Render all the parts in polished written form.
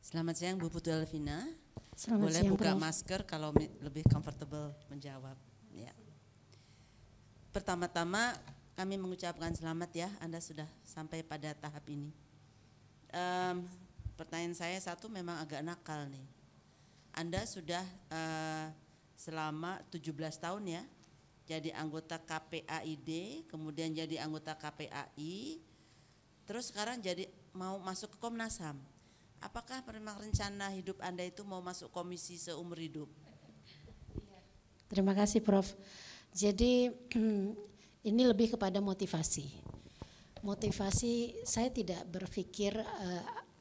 Selamat siang Bu Putu Elvina. Selamat Boleh siang, buka Prof. masker kalau lebih comfortable menjawab. Ya. Pertama-tama kami mengucapkan selamat ya, Anda sudah sampai pada tahap ini. Pertanyaan saya satu memang agak nakal nih. Anda sudah selama 17 tahun ya, jadi anggota KPAID, kemudian jadi anggota KPAI, terus sekarang jadi mau masuk ke Komnas HAM. Apakah memang rencana hidup Anda itu mau masuk komisi seumur hidup? Terima kasih, Prof. Jadi ini lebih kepada motivasi. Motivasi saya tidak berpikir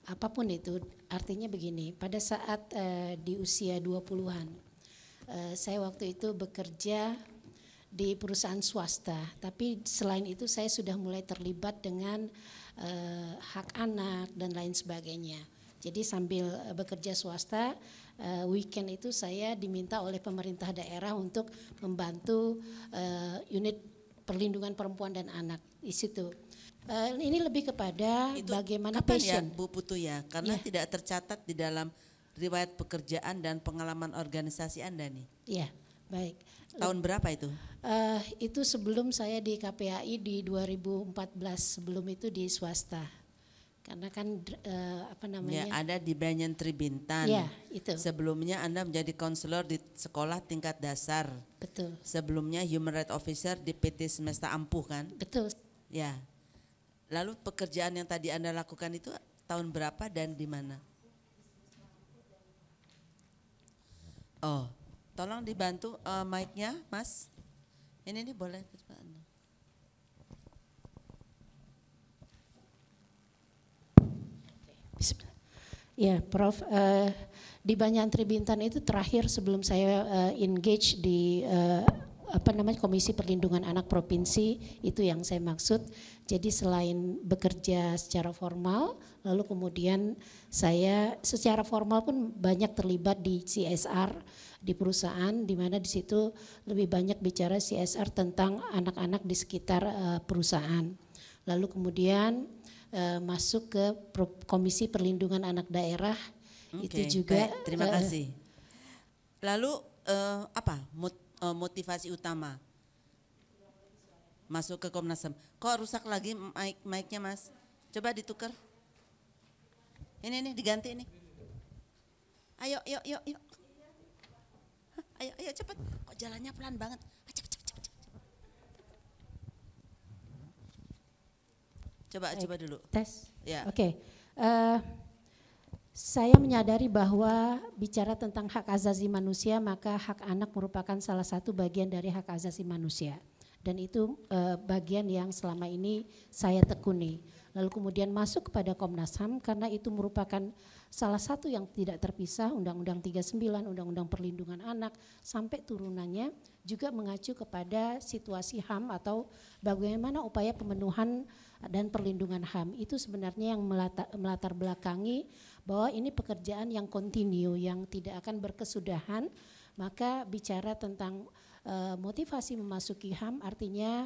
apapun itu. Artinya begini, pada saat di usia 20-an, saya waktu itu bekerja di perusahaan swasta. Tapi selain itu saya sudah mulai terlibat dengan hak anak dan lain sebagainya. Jadi sambil bekerja swasta, weekend itu saya diminta oleh pemerintah daerah untuk membantu unit perlindungan perempuan dan anak di situ. Ini lebih kepada Itu bagaimana kapan passion. ya Bu Putu ya? Karena Ya. tidak tercatat di dalam riwayat pekerjaan dan pengalaman organisasi Anda nih. Iya, baik. Tahun berapa itu? Itu sebelum saya di KPAI di 2014, sebelum itu di swasta. Karena kan Ya, ada di Banyan Tribintan. Ya, itu. Sebelumnya Anda menjadi konselor di sekolah tingkat dasar. Betul. Sebelumnya Human Rights Officer di PT Semesta Ampuh kan? Betul. Ya. Lalu pekerjaan yang tadi Anda lakukan itu tahun berapa dan di mana? Oh, tolong dibantu mic-nya, Mas. Ini nih boleh. Ya, Prof. Di Banyan Tribintan itu terakhir sebelum saya engage di Komisi Perlindungan Anak Provinsi, itu yang saya maksud. Jadi selain bekerja secara formal, lalu kemudian saya secara formal pun banyak terlibat di CSR di perusahaan, di mana di situ lebih banyak bicara CSR tentang anak-anak di sekitar perusahaan. Lalu kemudian masuk ke Komisi Perlindungan Anak Daerah. Itu juga baik, terima kasih. Lalu apa motivasi utama masuk ke Komnas HAM? Kok rusak lagi mic-nya, Mas? Coba ditukar. Ini nih diganti ini. Ayo. Ayo cepat. Kok jalannya pelan banget? Cepet. Coba dulu. Tes. Ya. Oke. Saya menyadari bahwa bicara tentang hak asasi manusia, maka hak anak merupakan salah satu bagian dari hak asasi manusia. Dan itu bagian yang selama ini saya tekuni. Lalu kemudian masuk kepada Komnas HAM karena itu merupakan salah satu yang tidak terpisah, Undang-Undang 39, Undang-Undang Perlindungan Anak, sampai turunannya juga mengacu kepada situasi HAM atau bagaimana upaya pemenuhan dan perlindungan HAM. Itu sebenarnya yang melatar belakangi bahwa ini pekerjaan yang kontinu, yang tidak akan berkesudahan. Maka bicara tentang motivasi memasuki HAM artinya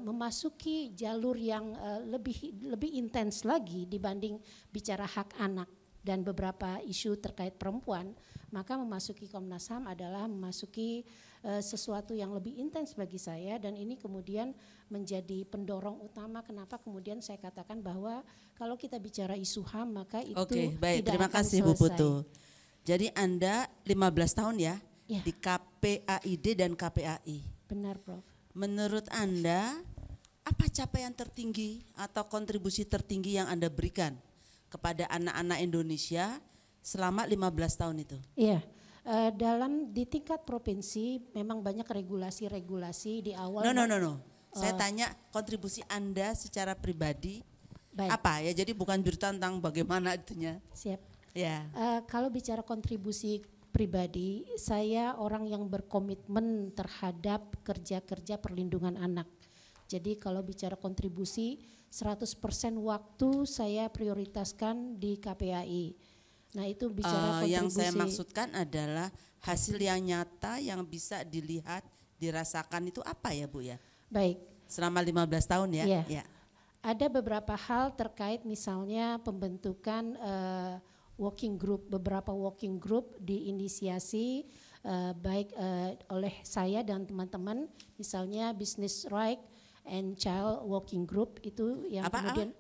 memasuki jalur yang lebih intens lagi dibanding bicara hak anak dan beberapa isu terkait perempuan. Maka memasuki Komnas HAM adalah memasuki sesuatu yang lebih intens bagi saya, dan ini kemudian menjadi pendorong utama kenapa kemudian saya katakan bahwa kalau kita bicara isu HAM maka itu baik, tidak terima akan kasih Bu selesai. Putu. Jadi Anda 15 tahun ya, Ya. di KPAID dan KPAI. Benar, Prof. Menurut Anda apa capaian tertinggi atau kontribusi tertinggi yang Anda berikan kepada anak-anak Indonesia selama 15 tahun itu? Iya, di tingkat provinsi memang banyak regulasi-regulasi di awal. No. Saya tanya kontribusi Anda secara pribadi. Baik. Apa ya? Jadi bukan berita tentang bagaimana itunya. Siap. Ya. Kalau bicara kontribusi pribadi, saya orang yang berkomitmen terhadap kerja-kerja perlindungan anak. Jadi kalau bicara kontribusi, 100% waktu saya prioritaskan di KPAI. Nah itu bicara kontribusi. Yang saya maksudkan adalah hasil yang nyata yang bisa dilihat, dirasakan itu apa ya Bu ya? Baik. Selama 15 tahun ya? Iya. Ada beberapa hal terkait misalnya pembentukan beberapa working group diinisiasi baik oleh saya dan teman-teman, misalnya Business Right and Child Working Group itu yang kemudian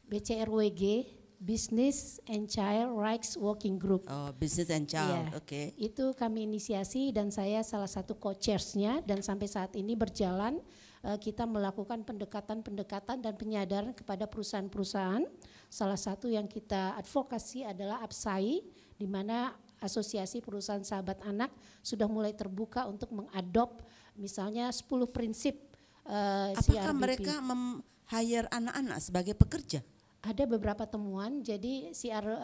BCRWG, Business and Child Rights Working Group. Oh, Business and Child, oke. Itu kami inisiasi dan saya salah satu co-chairs-nya, dan sampai saat ini berjalan. Kita melakukan pendekatan-pendekatan dan penyadaran kepada perusahaan-perusahaan. Salah satu yang kita advokasi adalah APSAI, di mana Asosiasi Perusahaan Sahabat Anak sudah mulai terbuka untuk mengadop misalnya 10 prinsip Apakah CRBP. mereka hire anak-anak sebagai pekerja? Ada beberapa temuan, jadi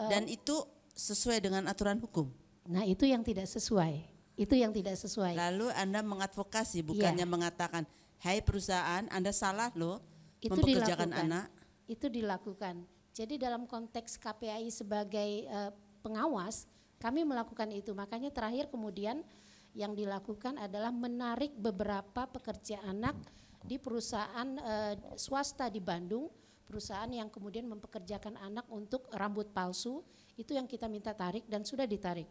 dan itu sesuai dengan aturan hukum. Nah, itu yang tidak sesuai. Itu yang tidak sesuai. Lalu Anda mengadvokasi, bukannya mengatakan, "Hai perusahaan, Anda salah loh itu mempekerjakan dilakukan. anak." Itu dilakukan. Jadi dalam konteks KPAI sebagai pengawas, kami melakukan itu. Makanya terakhir kemudian yang dilakukan adalah menarik beberapa pekerja anak di perusahaan swasta di Bandung, perusahaan yang kemudian mempekerjakan anak untuk rambut palsu, itu yang kita minta tarik dan sudah ditarik.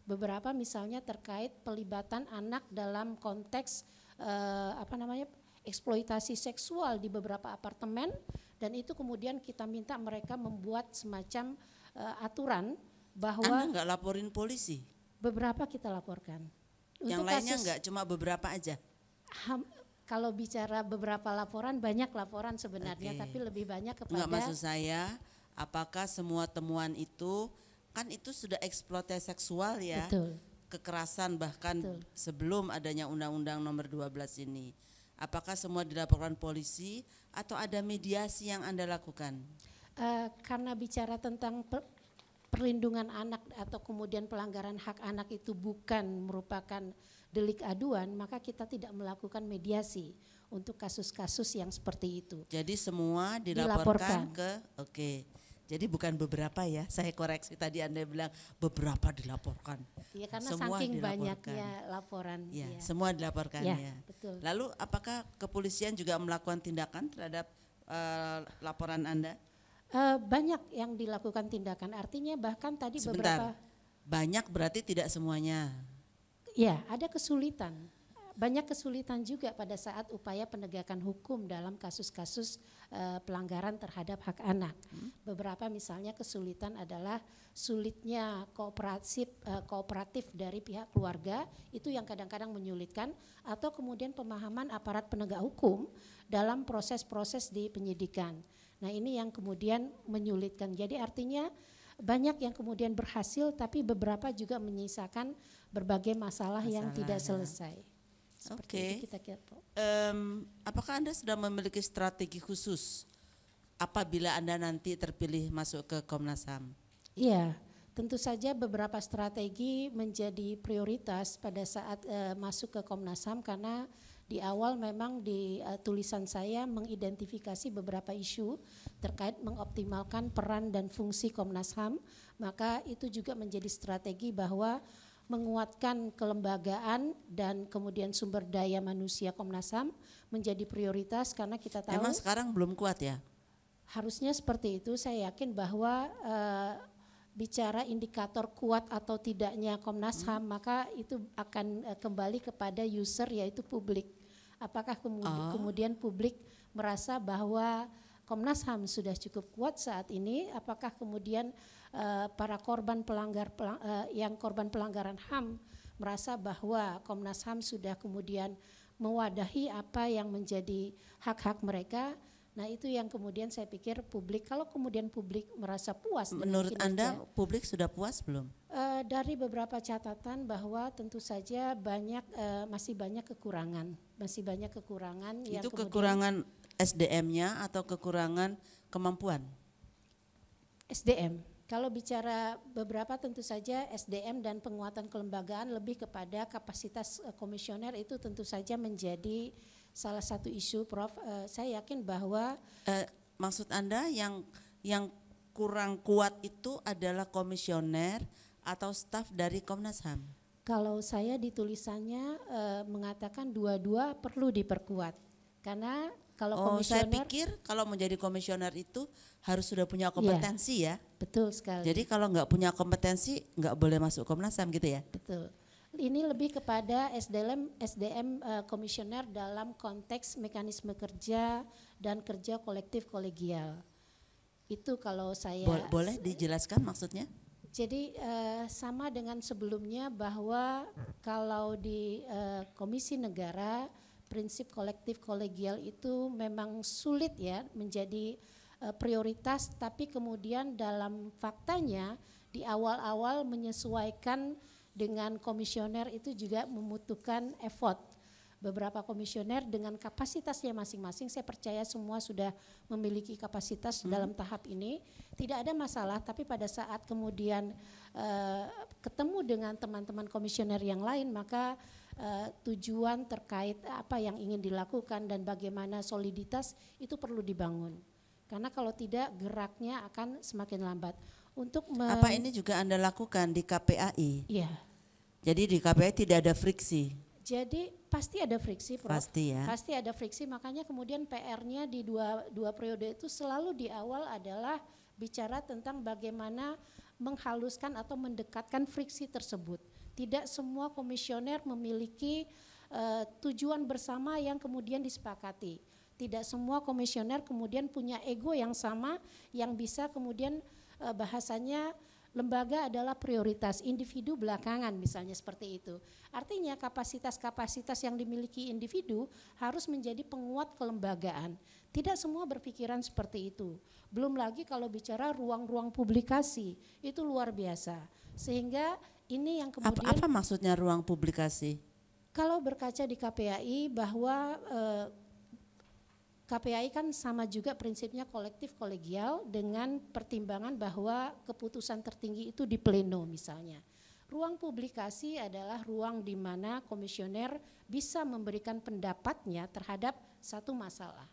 Beberapa misalnya terkait pelibatan anak dalam konteks eksploitasi seksual di beberapa apartemen, dan itu kemudian kita minta mereka membuat semacam aturan bahwa Anda nggak laporin polisi? Beberapa kita laporkan. Yang lainnya nggak, cuma beberapa aja? Kalau bicara beberapa laporan, banyak laporan sebenarnya, tapi lebih banyak kepada. Enggak, maksud saya, apakah semua temuan itu, kan itu sudah eksploitasi seksual ya? Betul. Kekerasan bahkan Betul. sebelum adanya Undang-Undang Nomor 12 ini. Apakah semua dilaporkan polisi atau ada mediasi yang Anda lakukan? Karena bicara tentang perlindungan anak atau kemudian pelanggaran hak anak itu bukan merupakan delik aduan, maka kita tidak melakukan mediasi untuk kasus-kasus yang seperti itu. Jadi semua dilaporkan ke, jadi bukan beberapa ya, saya koreksi tadi Anda bilang beberapa dilaporkan. Ya, karena semua saking dilaporkan. Banyaknya laporan. Ya, ya. semua dilaporkan ya. Betul. Lalu apakah kepolisian juga melakukan tindakan terhadap laporan Anda? Banyak yang dilakukan tindakan, artinya bahkan tadi Sebentar. beberapa. Banyak berarti tidak semuanya. Ya, ada kesulitan. Banyak kesulitan juga pada saat upaya penegakan hukum dalam kasus-kasus pelanggaran terhadap hak anak. Beberapa misalnya kesulitan adalah sulitnya kooperatif dari pihak keluarga, itu yang kadang-kadang menyulitkan, atau kemudian pemahaman aparat penegak hukum dalam proses-proses di penyidikan. Nah, ini yang kemudian menyulitkan. Jadi artinya banyak yang kemudian berhasil, tapi beberapa juga menyisakan berbagai masalah yang tidak selesai. Seperti itu kita kira. Apakah Anda sudah memiliki strategi khusus apabila Anda nanti terpilih masuk ke Komnas HAM? Iya, tentu saja beberapa strategi menjadi prioritas pada saat masuk ke Komnas HAM, karena di awal memang di tulisan saya mengidentifikasi beberapa isu terkait mengoptimalkan peran dan fungsi Komnas HAM, maka itu juga menjadi strategi bahwa menguatkan kelembagaan dan kemudian sumber daya manusia Komnas HAM menjadi prioritas, karena kita tahu. Memang sekarang belum kuat ya? Harusnya seperti itu. Saya yakin bahwa bicara indikator kuat atau tidaknya Komnas HAM, maka itu akan kembali kepada user, yaitu publik. Apakah kemudian publik merasa bahwa Komnas HAM sudah cukup kuat saat ini? Apakah kemudian para korban pelanggaran HAM merasa bahwa Komnas HAM sudah kemudian mewadahi apa yang menjadi hak-hak mereka? Nah, itu yang kemudian saya pikir publik, kalau kemudian publik merasa puas. Menurut Anda publik sudah puas belum? Dari beberapa catatan bahwa tentu saja masih banyak kekurangan. Itu kekurangan SDM-nya atau kekurangan kemampuan? SDM. Kalau bicara beberapa, tentu saja SDM dan penguatan kelembagaan lebih kepada kapasitas komisioner, itu tentu saja menjadi salah satu isu, Prof. Saya yakin bahwa maksud Anda yang kurang kuat itu adalah komisioner atau staf dari Komnas HAM? Kalau saya di tulisannya mengatakan dua-dua perlu diperkuat, karena Kalau saya komisioner, pikir kalau menjadi komisioner itu harus sudah punya kompetensi ya. betul sekali. Jadi kalau nggak punya kompetensi nggak boleh masuk Komnas HAM gitu ya? Betul. Ini lebih kepada SDM komisioner dalam konteks mekanisme kerja dan kerja kolektif kolegial. Itu kalau saya Boleh dijelaskan maksudnya? Jadi sama dengan sebelumnya bahwa kalau di Komisi Negara prinsip kolektif kolegial itu memang sulit ya menjadi prioritas, tapi kemudian dalam faktanya di awal-awal menyesuaikan dengan komisioner itu juga membutuhkan effort. Beberapa komisioner dengan kapasitasnya masing-masing, saya percaya semua sudah memiliki kapasitas dalam tahap ini, tidak ada masalah, tapi pada saat kemudian ketemu dengan teman-teman komisioner yang lain, maka tujuan terkait apa yang ingin dilakukan dan bagaimana soliditas itu perlu dibangun. Karena kalau tidak geraknya akan semakin lambat. Apa ini juga Anda lakukan di KPAI? Iya. Jadi di KPAI tidak ada friksi? Jadi pasti ada friksi, Prof. Pasti ya. Pasti ada friksi, makanya kemudian PR-nya di dua periode itu selalu di awal adalah bicara tentang bagaimana menghaluskan atau mendekatkan friksi tersebut. Tidak semua komisioner memiliki tujuan bersama yang kemudian disepakati. Tidak semua komisioner kemudian punya ego yang sama yang bisa kemudian bahasanya lembaga adalah prioritas, individu belakangan misalnya seperti itu. Artinya kapasitas-kapasitas yang dimiliki individu harus menjadi penguat kelembagaan. Tidak semua berpikiran seperti itu. Belum lagi kalau bicara ruang-ruang publikasi, itu luar biasa. Sehingga ini yang kemudian Apa maksudnya ruang publikasi? Kalau berkaca di KPAI bahwa KPAI kan sama juga prinsipnya kolektif kolegial dengan pertimbangan bahwa keputusan tertinggi itu di pleno misalnya. Ruang publikasi adalah ruang di mana komisioner bisa memberikan pendapatnya terhadap satu masalah.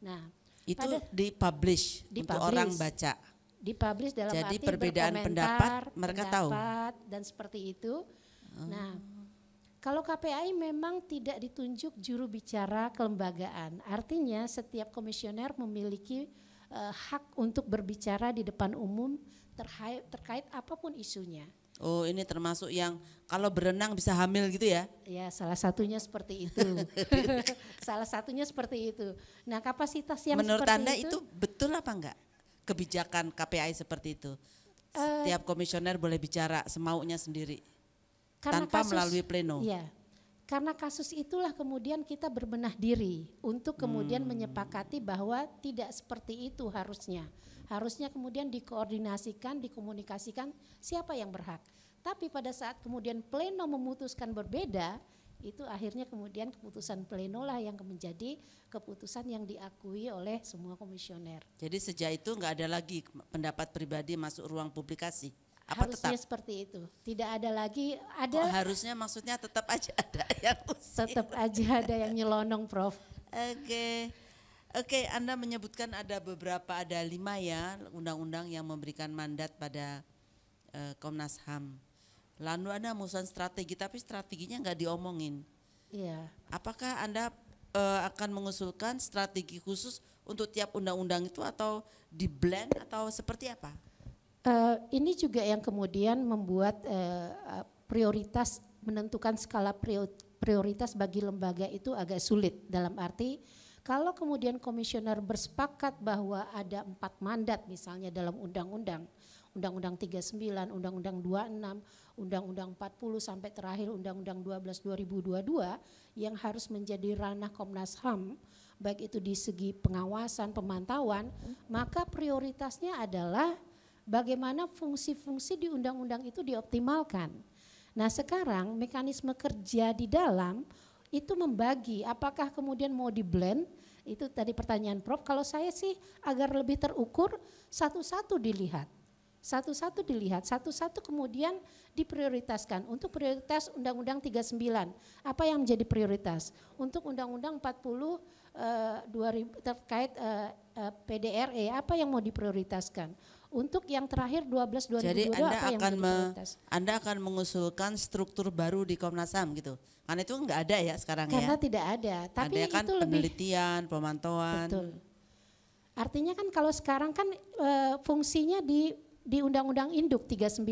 Nah, itu dipublish untuk orang baca. Dipublish dalam jadi arti perbedaan pendapat mereka tahu dan seperti itu. Nah, kalau KPAI memang tidak ditunjuk juru bicara kelembagaan, artinya setiap komisioner memiliki hak untuk berbicara di depan umum terkait apapun isunya. Oh, ini termasuk yang kalau berenang bisa hamil gitu ya? Ya, salah satunya seperti itu. Salah satunya seperti itu. Nah, kapasitas yang menurut seperti Anda itu betul apa enggak? Kebijakan KPAI seperti itu. Setiap komisioner boleh bicara semaunya sendiri. Tanpa melalui pleno. Iya, karena kasus itulah kemudian kita berbenah diri untuk kemudian menyepakati bahwa tidak seperti itu harusnya. Harusnya kemudian dikoordinasikan, dikomunikasikan siapa yang berhak. Tapi pada saat kemudian pleno memutuskan berbeda, itu akhirnya kemudian keputusan pleno lah yang menjadi keputusan yang diakui oleh semua komisioner. Jadi sejak itu enggak ada lagi pendapat pribadi masuk ruang publikasi. Apa harusnya tetap? Seperti itu. Tidak ada lagi, ada. Oh, harusnya maksudnya tetap aja ada yang usil. Tetap aja ada yang nyelonong, Prof. Oke, Anda menyebutkan ada 5 ya undang-undang yang memberikan mandat pada Komnas HAM. Lalu Anda mengusulkan strategi, tapi strateginya nggak diomongin. Iya. Apakah Anda akan mengusulkan strategi khusus untuk tiap undang-undang itu atau di blend atau seperti apa? Ini juga yang kemudian membuat prioritas, menentukan skala prioritas bagi lembaga itu agak sulit, dalam arti kalau kemudian komisioner bersepakat bahwa ada 4 mandat misalnya dalam undang-undang 39, Undang-Undang 26, Undang-Undang 40 sampai terakhir Undang-Undang 12 2022 yang harus menjadi ranah Komnas HAM, baik itu di segi pengawasan, pemantauan, maka prioritasnya adalah bagaimana fungsi-fungsi di undang-undang itu dioptimalkan. Nah, sekarang mekanisme kerja di dalam itu membagi, apakah kemudian mau di blend, itu tadi pertanyaan Prof. Kalau saya sih agar lebih terukur, satu-satu dilihat, satu-satu kemudian diprioritaskan. Untuk prioritas Undang-Undang 39, apa yang menjadi prioritas? Untuk Undang-Undang 40 terkait PDRE apa yang mau diprioritaskan. Untuk yang terakhir 12 2022 Jadi Anda apa yang akan menjadi prioritas? Anda akan mengusulkan struktur baru di Komnas HAM gitu. Karena itu nggak ada ya sekarang Karena ya. tidak ada, tapi Ada kan itu lebih penelitian, pemantauan. betul. Artinya kan kalau sekarang kan fungsinya di Undang-Undang Induk 99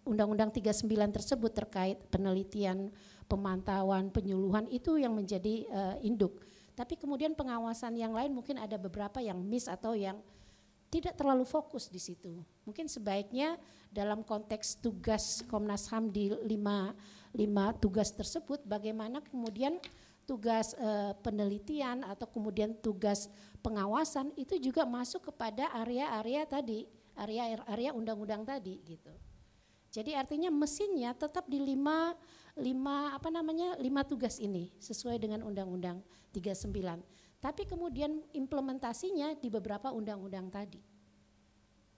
Undang-Undang 39 tersebut terkait penelitian, pemantauan, penyuluhan itu yang menjadi induk. Tapi kemudian pengawasan yang lain mungkin ada beberapa yang miss atau yang tidak terlalu fokus di situ. Mungkin sebaiknya dalam konteks tugas Komnas HAM di lima tugas tersebut, bagaimana kemudian tugas penelitian atau kemudian tugas pengawasan itu juga masuk kepada area-area tadi, area undang-undang tadi gitu. Jadi artinya mesinnya tetap di lima tugas ini sesuai dengan Undang-Undang 39. Tapi kemudian implementasinya di beberapa undang-undang tadi.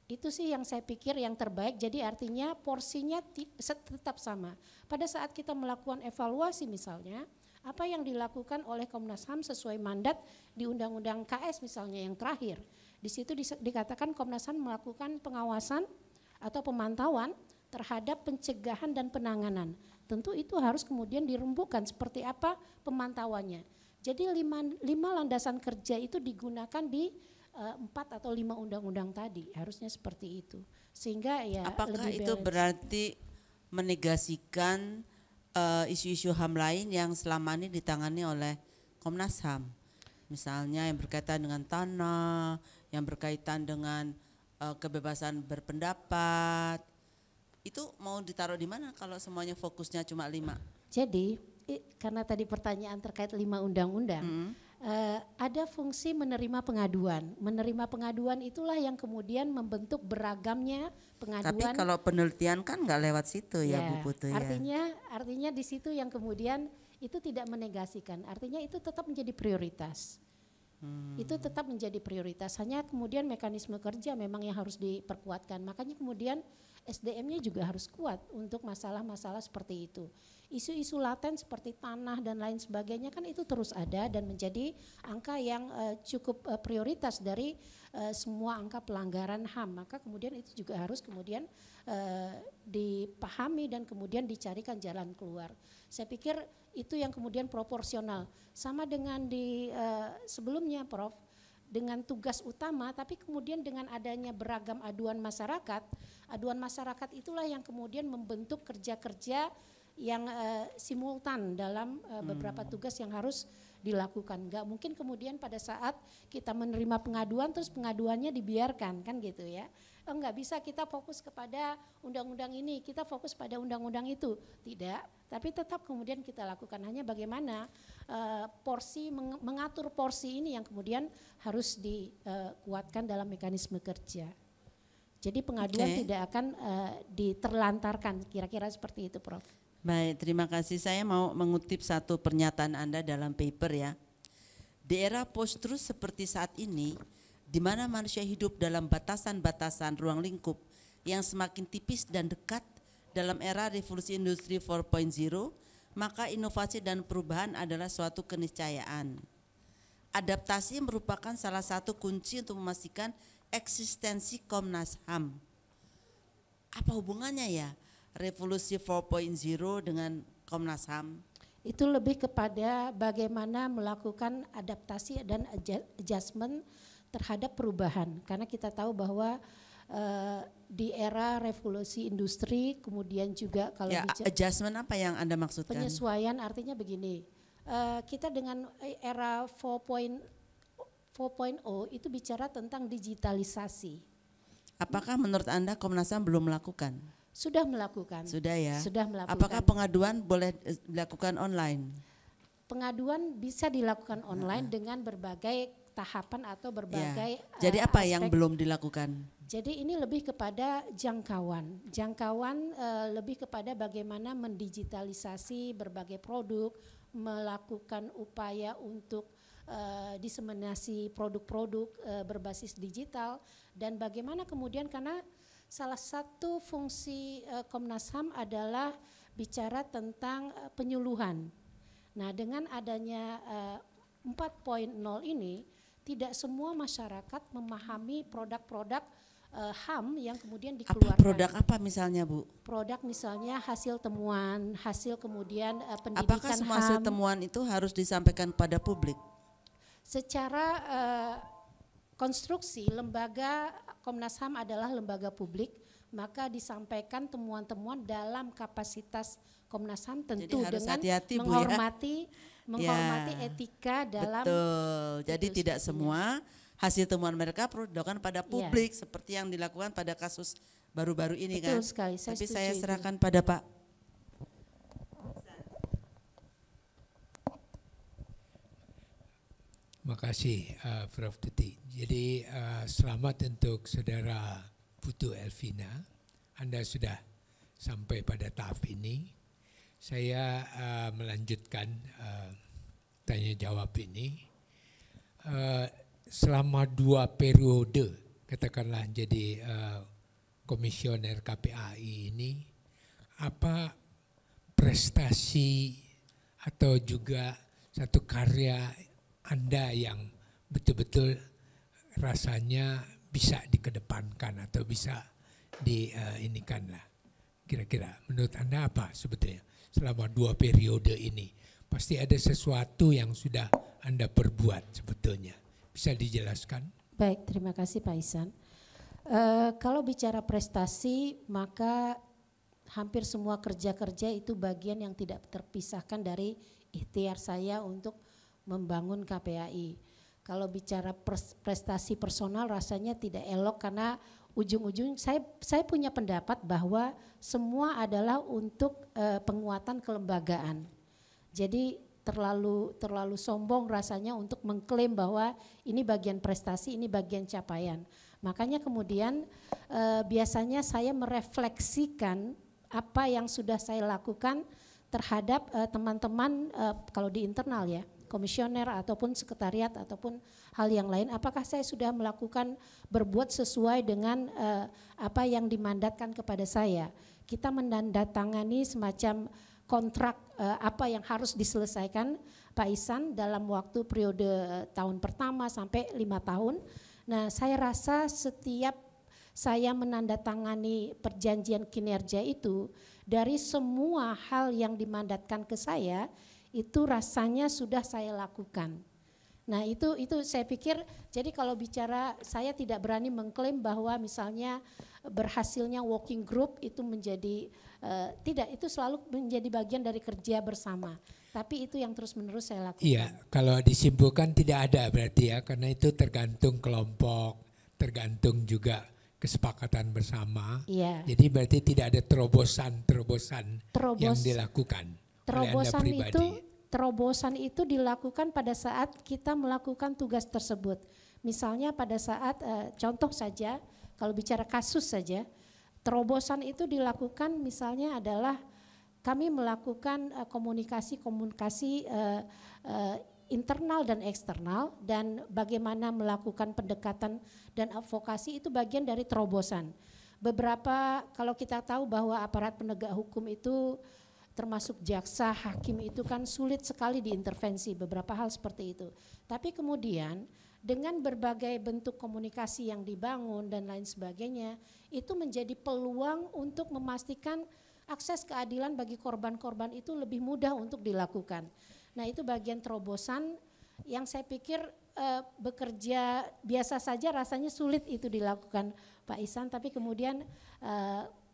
Itu sih yang saya pikir yang terbaik, jadi artinya porsinya tetap sama. Pada saat kita melakukan evaluasi misalnya, apa yang dilakukan oleh Komnas HAM sesuai mandat di Undang-Undang KS misalnya yang terakhir. Di situ dikatakan Komnas HAM melakukan pengawasan atau pemantauan terhadap pencegahan dan penanganan. Tentu itu harus kemudian dirembukan seperti apa pemantauannya. Jadi lima landasan kerja itu digunakan di 4 atau 5 undang-undang tadi, harusnya seperti itu. Sehingga ya apakah lebih itu balance. berarti menegasikan isu-isu HAM lain yang selama ini ditangani oleh Komnas HAM? Misalnya yang berkaitan dengan tanah, yang berkaitan dengan kebebasan berpendapat. Itu mau ditaruh di mana kalau semuanya fokusnya cuma 5? Jadi karena tadi pertanyaan terkait 5 undang-undang, ada fungsi menerima pengaduan. Menerima pengaduan itulah yang kemudian membentuk beragamnya pengaduan. Tapi kalau penelitian kan nggak lewat situ ya Bu Putu ya. Artinya di situ yang kemudian itu tidak menegasikan. Artinya itu tetap menjadi prioritas. Itu tetap menjadi prioritas. Hanya kemudian mekanisme kerja memang yang harus diperkuatkan. Makanya kemudian SDM-nya juga harus kuat untuk masalah-masalah seperti itu. Isu-isu laten seperti tanah dan lain sebagainya kan itu terus ada dan menjadi angka yang cukup prioritas dari semua angka pelanggaran HAM. Maka kemudian itu juga harus kemudian dipahami dan kemudian dicarikan jalan keluar. Saya pikir itu yang kemudian proporsional. Sama dengan di sebelumnya Prof, dengan tugas utama, tapi kemudian dengan adanya beragam aduan masyarakat itulah yang kemudian membentuk kerja-kerja yang simultan dalam beberapa tugas yang harus dilakukan. Enggak mungkin kemudian pada saat kita menerima pengaduan terus pengaduannya dibiarkan, kan gitu ya. Enggak bisa kita fokus kepada undang-undang ini, kita fokus pada undang-undang itu. Tidak, tapi tetap kemudian kita lakukan. Hanya bagaimana mengatur porsi ini yang kemudian harus dikuatkan dalam mekanisme kerja. Jadi pengaduan tidak akan diterlantarkan, kira-kira seperti itu Prof. Baik, terima kasih. Saya mau mengutip satu pernyataan Anda dalam paper ya. Di era post-truth seperti saat ini, di mana manusia hidup dalam batasan-batasan ruang lingkup yang semakin tipis dan dekat dalam era revolusi industri 4.0, maka inovasi dan perubahan adalah suatu keniscayaan. Adaptasi merupakan salah satu kunci untuk memastikan eksistensi Komnas HAM. Apa hubungannya ya revolusi 4.0 dengan Komnas HAM? Itu lebih kepada bagaimana melakukan adaptasi dan adjustment terhadap perubahan. Karena kita tahu bahwa di era revolusi industri kemudian juga kalau ya, adjustment apa yang Anda maksudkan? Penyesuaian artinya begini, kita dengan era 4.0 itu bicara tentang digitalisasi. Apakah menurut Anda Komnas HAM belum melakukan? Sudah melakukan. Sudah ya. Sudah melakukan. Apakah pengaduan boleh dilakukan online? Pengaduan bisa dilakukan online dengan berbagai tahapan atau berbagai Jadi apa aspek. yang belum dilakukan? Jadi ini lebih kepada jangkauan. Jangkauan lebih kepada bagaimana mendigitalisasi berbagai produk, melakukan upaya untuk diseminasi produk-produk berbasis digital, dan bagaimana kemudian karena salah satu fungsi Komnas HAM adalah bicara tentang penyuluhan. Nah, dengan adanya 4.0 ini tidak semua masyarakat memahami produk-produk HAM yang kemudian Apa dikeluarkan. produk apa misalnya, Bu? Produk misalnya hasil temuan, hasil kemudian pendidikan Apakah semua hasil HAM. temuan itu harus disampaikan pada publik? Secara konstruksi lembaga Komnas HAM adalah lembaga publik, maka disampaikan temuan-temuan dalam kapasitas Komnas HAM tentu harus dengan hati-hati, Bu, ya. menghormati etika dalam. Betul. Jadi itu tidak sepertinya. semua hasil temuan mereka perlu dilakukan pada publik seperti yang dilakukan pada kasus baru-baru ini. Betul kan. sekali, saya Tapi setuju saya itu. serahkan pada Pak. Makasih Prof. Tuti. Jadi selamat untuk Saudara Putu Elvina. Anda sudah sampai pada tahap ini. Saya melanjutkan tanya jawab ini. Selama 2 periode, katakanlah jadi komisioner KPAI ini, apa prestasi atau juga satu karya Anda yang betul-betul rasanya bisa dikedepankan atau bisa diinikan lah. Kira-kira menurut Anda apa sebetulnya selama 2 periode ini? Pasti ada sesuatu yang sudah Anda perbuat sebetulnya. Bisa dijelaskan? Baik, terima kasih Pak Ihsan. Kalau bicara prestasi, maka hampir semua kerja-kerja itu bagian yang tidak terpisahkan dari ikhtiar saya untuk membangun KPAI. Kalau bicara prestasi personal rasanya tidak elok karena ujung-ujung saya punya pendapat bahwa semua adalah untuk penguatan kelembagaan. Jadi terlalu sombong rasanya untuk mengklaim bahwa ini bagian prestasi, ini bagian capaian. Makanya kemudian biasanya saya merefleksikan apa yang sudah saya lakukan terhadap teman-teman kalau di internal ya, komisioner ataupun sekretariat ataupun hal yang lain, apakah saya sudah melakukan berbuat sesuai dengan apa yang dimandatkan kepada saya. Kita menandatangani semacam kontrak apa yang harus diselesaikan Pak Ihsan dalam waktu periode tahun pertama sampai 5 tahun. Nah, saya rasa setiap saya menandatangani perjanjian kinerja itu, dari semua hal yang dimandatkan ke saya, itu rasanya sudah saya lakukan. Nah itu saya pikir, jadi kalau bicara saya tidak berani mengklaim bahwa misalnya berhasilnya working group itu menjadi, tidak, itu selalu menjadi bagian dari kerja bersama. Tapi itu yang terus menerus saya lakukan. Iya, kalau disimpulkan tidak ada berarti ya, karena itu tergantung kelompok, tergantung juga kesepakatan bersama. Iya. Jadi berarti tidak ada terobosan yang dilakukan. Terobosan itu dilakukan pada saat kita melakukan tugas tersebut. Misalnya pada saat contoh saja, kalau bicara kasus saja, terobosan itu dilakukan misalnya adalah kami melakukan komunikasi internal dan eksternal, dan bagaimana melakukan pendekatan dan advokasi itu bagian dari terobosan. Beberapa, kalau kita tahu bahwa aparat penegak hukum itu termasuk jaksa, hakim itu kan sulit sekali diintervensi, beberapa hal seperti itu. Tapi kemudian dengan berbagai bentuk komunikasi yang dibangun dan lain sebagainya, itu menjadi peluang untuk memastikan akses keadilan bagi korban-korban itu lebih mudah untuk dilakukan. Nah itu bagian terobosan yang saya pikir bekerja biasa saja rasanya sulit itu dilakukan Pak Ihsan, tapi kemudian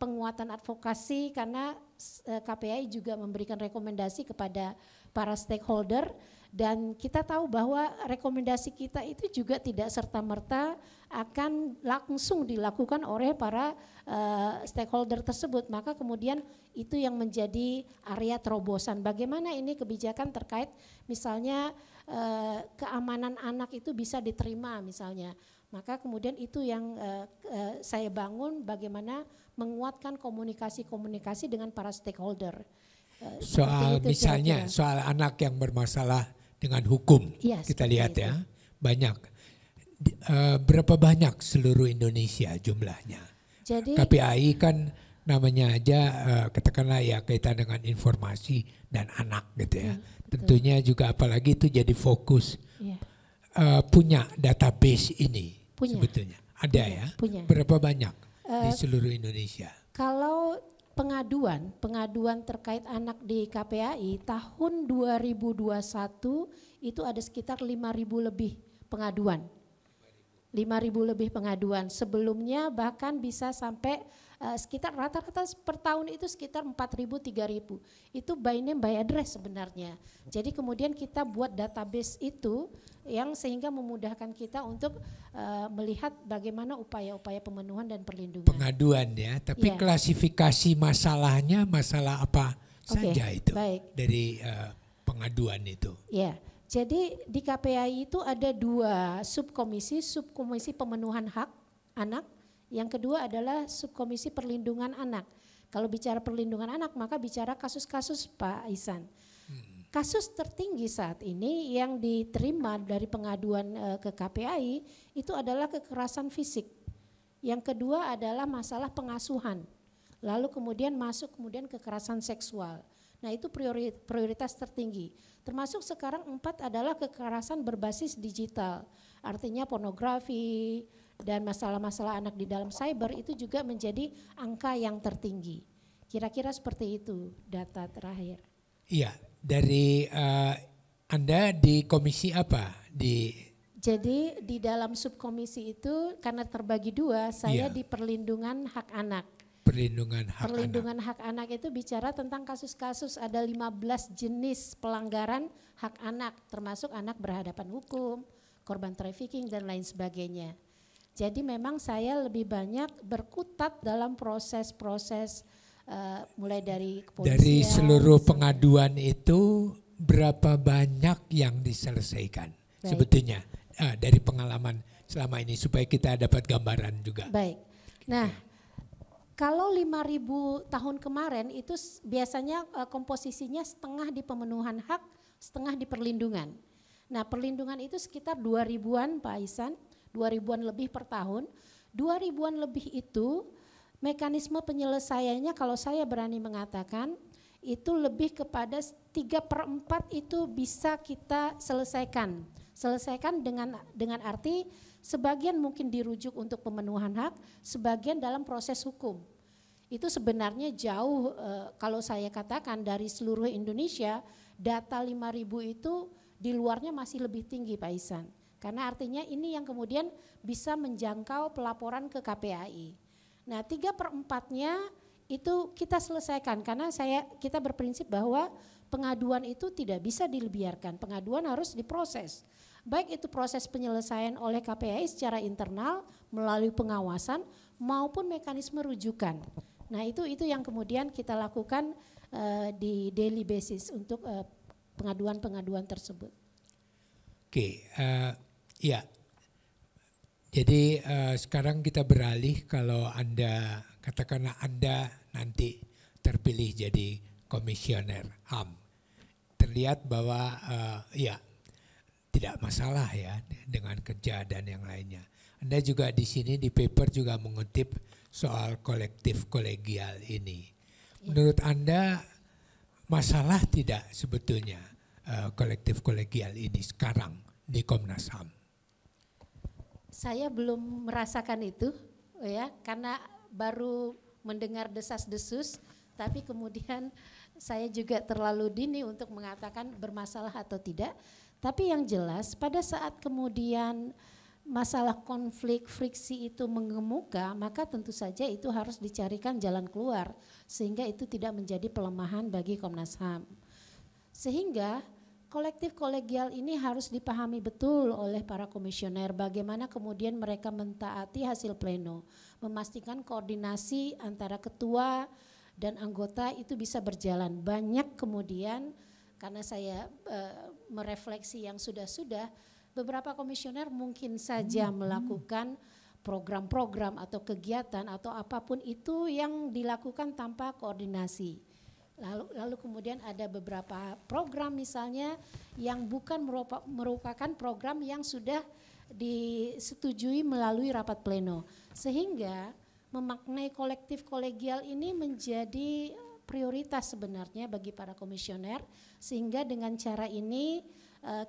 penguatan advokasi karena KPAI juga memberikan rekomendasi kepada para stakeholder, dan kita tahu bahwa rekomendasi kita itu juga tidak serta-merta akan langsung dilakukan oleh para stakeholder tersebut. Maka kemudian itu yang menjadi area terobosan. Bagaimana ini kebijakan terkait misalnya keamanan anak itu bisa diterima misalnya. Maka kemudian itu yang saya bangun, bagaimana menguatkan komunikasi-komunikasi dengan para stakeholder. Soal itu, misalnya kira-kira. soal anak yang bermasalah dengan hukum, Ya, kita lihat itu. ya, banyak. Berapa banyak seluruh Indonesia jumlahnya? Jadi KPAI kan namanya aja katakanlah ya kaitan dengan informasi dan anak gitu ya. betul. Tentunya juga apalagi itu jadi fokus. ya, punya database ini Punya. sebetulnya? Ada ya? Punya. Berapa banyak di seluruh Indonesia? Kalau pengaduan terkait anak di KPAI tahun 2021 itu ada sekitar 5.000 lebih pengaduan. 5.000 lebih pengaduan. Sebelumnya bahkan bisa sampai sekitar rata-rata per tahun itu sekitar 4.000, 3.000. Itu by name by address sebenarnya. Jadi kemudian kita buat database itu yang sehingga memudahkan kita untuk melihat bagaimana upaya-upaya pemenuhan dan perlindungan. Pengaduan ya, tapi Ya. klasifikasi masalahnya masalah apa Oke, saja itu baik. dari pengaduan itu? Ya, jadi di KPAI itu ada 2 subkomisi pemenuhan hak anak, yang kedua adalah subkomisi perlindungan anak. Kalau bicara perlindungan anak maka bicara kasus-kasus Pak Ihsan. Kasus tertinggi saat ini yang diterima dari pengaduan ke KPAI itu adalah kekerasan fisik. Yang kedua adalah masalah pengasuhan. Lalu kemudian kekerasan seksual. Nah itu prioritas tertinggi. Termasuk sekarang 4 adalah kekerasan berbasis digital. Artinya pornografi dan masalah-masalah anak di dalam cyber itu juga menjadi angka yang tertinggi. Kira-kira seperti itu data terakhir. Iya, dari Anda di komisi apa? Jadi di dalam subkomisi itu karena terbagi 2, saya Iya. di perlindungan hak anak. Perlindungan hak anak. Perlindungan hak anak itu bicara tentang kasus-kasus ada 15 jenis pelanggaran hak anak, termasuk anak berhadapan hukum, korban trafficking dan lain sebagainya. Jadi memang saya lebih banyak berkutat dalam proses-proses mulai dari kepolisian. Dari seluruh pengaduan itu berapa banyak yang diselesaikan? Baik. Sebetulnya dari pengalaman selama ini supaya kita dapat gambaran juga. Baik. Nah, kalau 5.000 tahun kemarin itu biasanya komposisinya setengah di pemenuhan hak, setengah di perlindungan. Nah, perlindungan itu sekitar 2.000-an Pak Ihsan, 2.000-an lebih per tahun. 2.000-an lebih itu mekanisme penyelesaiannya kalau saya berani mengatakan itu lebih kepada 3/4 itu bisa kita selesaikan. Selesaikan dengan arti sebagian mungkin dirujuk untuk pemenuhan hak, sebagian dalam proses hukum. Itu sebenarnya jauh kalau saya katakan dari seluruh Indonesia data 5.000 itu di luarnya masih lebih tinggi Pak Ihsan. Karena artinya ini yang kemudian bisa menjangkau pelaporan ke KPAI. Nah 3/4-nya itu kita selesaikan karena kita berprinsip bahwa pengaduan itu tidak bisa dibiarkan, pengaduan harus diproses. Baik itu proses penyelesaian oleh KPAI secara internal melalui pengawasan maupun mekanisme rujukan. Nah itu yang kemudian kita lakukan di daily basis untuk pengaduan-pengaduan tersebut. Oke, ya. Jadi sekarang kita beralih kalau Anda katakanlah Anda nanti terpilih jadi komisioner HAM. Terlihat bahwa ya tidak masalah ya dengan kerja dan yang lainnya. Anda juga di sini di paper juga mengutip soal kolektif kolegial ini. Menurut Anda masalah tidak sebetulnya kolektif kolegial ini sekarang di Komnas HAM? Saya belum merasakan itu ya karena baru mendengar desas-desus, tapi kemudian saya juga terlalu dini untuk mengatakan bermasalah atau tidak. Tapi yang jelas pada saat kemudian masalah konflik friksi itu mengemuka, maka tentu saja itu harus dicarikan jalan keluar sehingga itu tidak menjadi pelemahan bagi Komnas HAM. Sehingga kolektif kolegial ini harus dipahami betul oleh para komisioner bagaimana kemudian mereka mentaati hasil pleno, memastikan koordinasi antara ketua dan anggota itu bisa berjalan. Banyak kemudian karena saya merefleksi yang sudah-sudah, beberapa komisioner mungkin saja melakukan program-program atau kegiatan atau apapun itu yang dilakukan tanpa koordinasi. Lalu kemudian ada beberapa program misalnya yang bukan merupakan program yang sudah disetujui melalui rapat pleno. Sehingga memaknai kolektif kolegial ini menjadi prioritas sebenarnya bagi para komisioner, sehingga dengan cara ini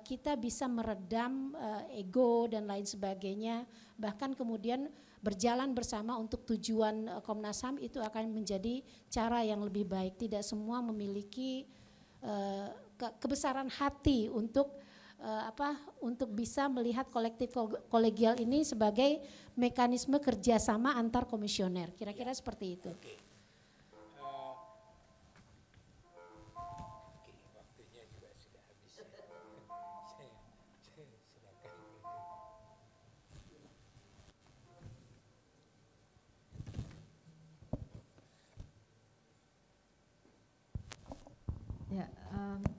kita bisa meredam ego dan lain sebagainya, bahkan kemudian berjalan bersama untuk tujuan Komnas HAM itu akan menjadi cara yang lebih baik. Tidak semua memiliki kebesaran hati untuk untuk bisa melihat kolektif kolegial ini sebagai mekanisme kerjasama antar komisioner. Kira-kira seperti itu. Waktunya juga sudah habis. Ya,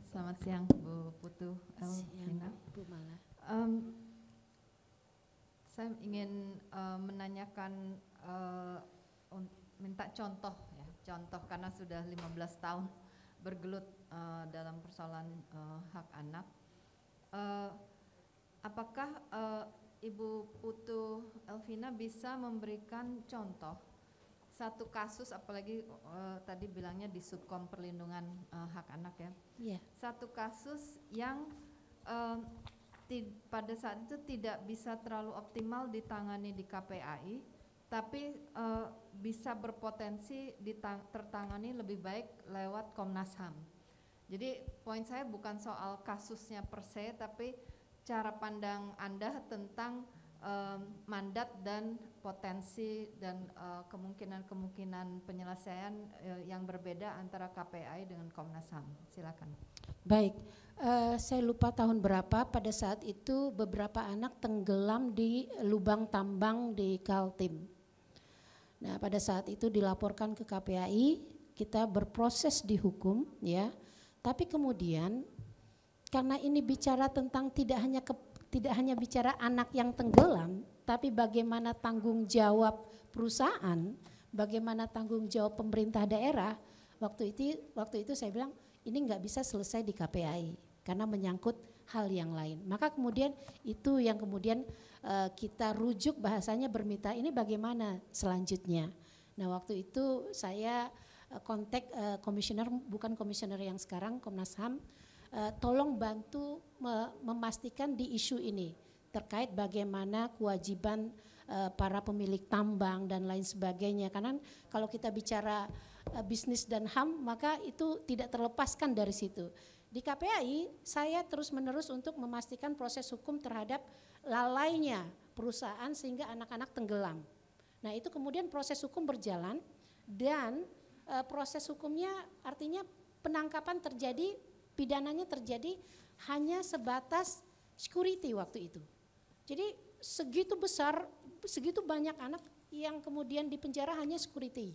selamat siang Bu Putu Elvina. Bu Mala. Saya ingin menanyakan, minta contoh ya, contoh karena sudah 15 tahun bergelut dalam persoalan hak anak. Apakah Ibu Putu Elvina bisa memberikan contoh satu kasus, apalagi tadi bilangnya di Subkom Perlindungan Hak Anak ya, satu kasus yang pada saat itu tidak bisa terlalu optimal ditangani di KPAI, tapi bisa berpotensi tertangani lebih baik lewat Komnas HAM. Jadi poin saya bukan soal kasusnya per se, tapi cara pandang Anda tentang mandat dan potensi dan kemungkinan penyelesaian yang berbeda antara KPAI dengan Komnas HAM. Silakan. Baik, saya lupa tahun berapa, pada saat itu beberapa anak tenggelam di lubang tambang di Kaltim. Nah, pada saat itu dilaporkan ke KPAI, kita berproses di hukum ya. Tapi kemudian karena ini bicara tentang tidak hanya bicara anak yang tenggelam, tapi bagaimana tanggung jawab perusahaan, bagaimana tanggung jawab pemerintah daerah. Waktu itu saya bilang ini nggak bisa selesai di KPAI karena menyangkut hal yang lain. Maka kemudian itu yang kemudian kita rujuk bahasanya bermitra ini bagaimana selanjutnya. Nah waktu itu saya kontak komisioner, bukan komisioner yang sekarang, Komnas HAM, tolong bantu memastikan di isu ini terkait bagaimana kewajiban para pemilik tambang dan lain sebagainya. Karena kalau kita bicara bisnis dan HAM maka itu tidak terlepaskan dari situ. Di KPAI saya terus menerus untuk memastikan proses hukum terhadap lalainya perusahaan sehingga anak-anak tenggelam. Nah itu kemudian proses hukum berjalan dan proses hukumnya artinya penangkapan terjadi, pidananya terjadi hanya sebatas security waktu itu. Jadi segitu besar, segitu banyak anak yang kemudian dipenjara hanya security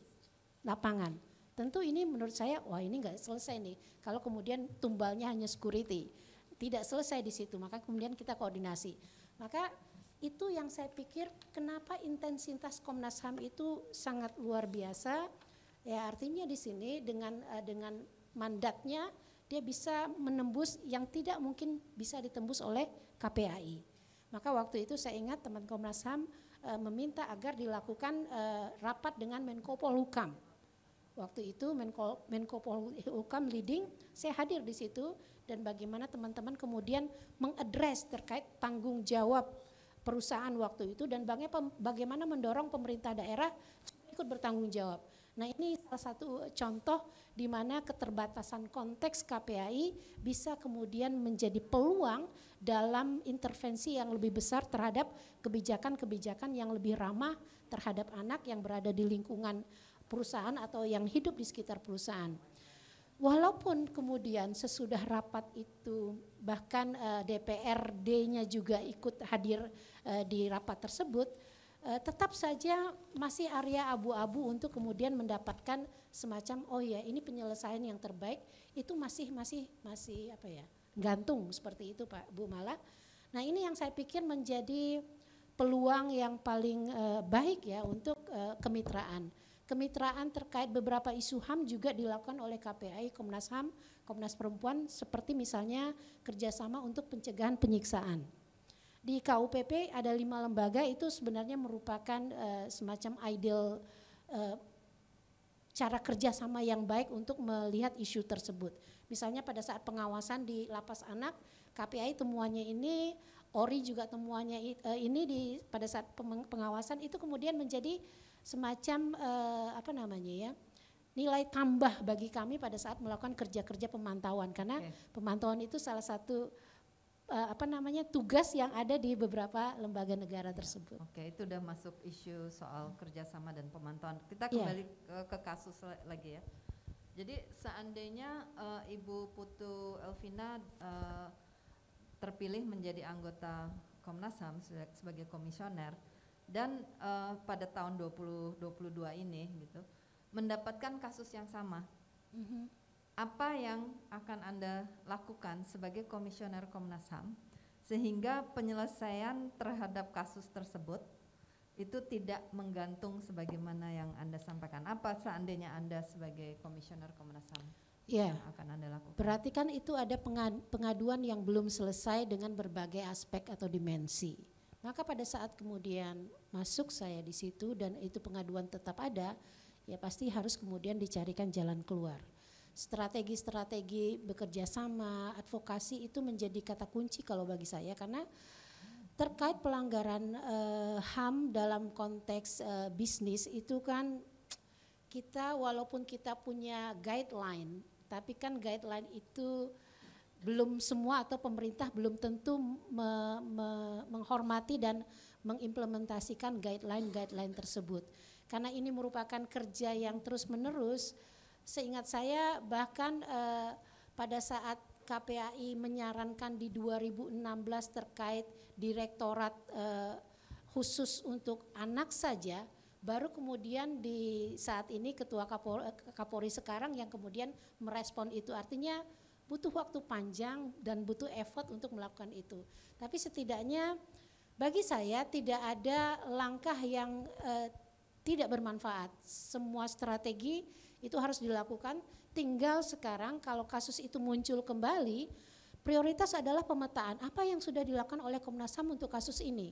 lapangan. Tentu ini menurut saya, wah ini nggak selesai nih. Kalau kemudian tumbalnya hanya security, tidak selesai di situ. Maka kemudian kita koordinasi. Maka itu yang saya pikir kenapa intensitas Komnas HAM itu sangat luar biasa. Ya artinya di sini dengan mandatnya dia bisa menembus yang tidak mungkin bisa ditembus oleh KPAI. Maka waktu itu saya ingat teman Komnas HAM meminta agar dilakukan rapat dengan Menko Polhukam. Waktu itu Menko Polhukam leading, saya hadir di situ dan bagaimana teman-teman kemudian mengadres terkait tanggung jawab perusahaan waktu itu dan bagaimana mendorong pemerintah daerah ikut bertanggung jawab. Nah ini salah satu contoh di mana keterbatasan konteks KPAI bisa kemudian menjadi peluang dalam intervensi yang lebih besar terhadap kebijakan-kebijakan yang lebih ramah terhadap anak yang berada di lingkungan perusahaan atau yang hidup di sekitar perusahaan. Walaupun kemudian sesudah rapat itu bahkan DPRD-nya juga ikut hadir di rapat tersebut, tetap saja masih area abu-abu untuk kemudian mendapatkan semacam oh ya ini penyelesaian yang terbaik itu masih apa ya gantung seperti itu Pak Bu Mala. Nah ini yang saya pikir menjadi peluang yang paling baik ya untuk kemitraan. Kemitraan terkait beberapa isu HAM juga dilakukan oleh KPAI, Komnas HAM, Komnas Perempuan seperti misalnya kerjasama untuk pencegahan penyiksaan. Di KUPP ada 5 lembaga itu sebenarnya merupakan semacam ideal cara kerjasama yang baik untuk melihat isu tersebut. Misalnya pada saat pengawasan di lapas anak, KPAI temuannya ini, ORI juga temuannya ini pada saat pengawasan itu kemudian menjadi semacam nilai tambah bagi kami pada saat melakukan kerja-kerja pemantauan, karena pemantauan itu salah satu tugas yang ada di beberapa lembaga negara tersebut. Oke, itu udah masuk isu soal kerjasama dan pemantauan. Kita kembali ke kasus lagi ya. Jadi seandainya Ibu Putu Elvina terpilih menjadi anggota Komnas HAM sebagai komisioner dan pada tahun 2022 ini gitu mendapatkan kasus yang sama. Apa yang akan Anda lakukan sebagai komisioner Komnas HAM sehingga penyelesaian terhadap kasus tersebut itu tidak menggantung sebagaimana yang Anda sampaikan? Apa seandainya Anda sebagai komisioner Komnas HAM yang akan Anda lakukan? Berarti kan itu ada pengaduan yang belum selesai dengan berbagai aspek atau dimensi. Maka pada saat kemudian masuk saya di situ dan itu pengaduan tetap ada, ya pasti harus kemudian dicarikan jalan keluar. Strategi-strategi bekerja sama, advokasi itu menjadi kata kunci kalau bagi saya, karena terkait pelanggaran HAM dalam konteks bisnis itu kan kita walaupun kita punya guideline, tapi kan guideline itu belum semua atau pemerintah belum tentu menghormati dan mengimplementasikan guideline tersebut. Karena ini merupakan kerja yang terus-menerus. Seingat saya bahkan pada saat KPAI menyarankan di 2016 terkait direktorat khusus untuk anak saja, baru kemudian di saat ini Ketua Kapolri sekarang yang kemudian merespon itu. Artinya butuh waktu panjang dan butuh effort untuk melakukan itu. Tapi setidaknya bagi saya tidak ada langkah yang tidak bermanfaat. Semua strategi itu harus dilakukan. Tinggal sekarang kalau kasus itu muncul kembali, prioritas adalah pemetaan apa yang sudah dilakukan oleh Komnas HAM untuk kasus ini.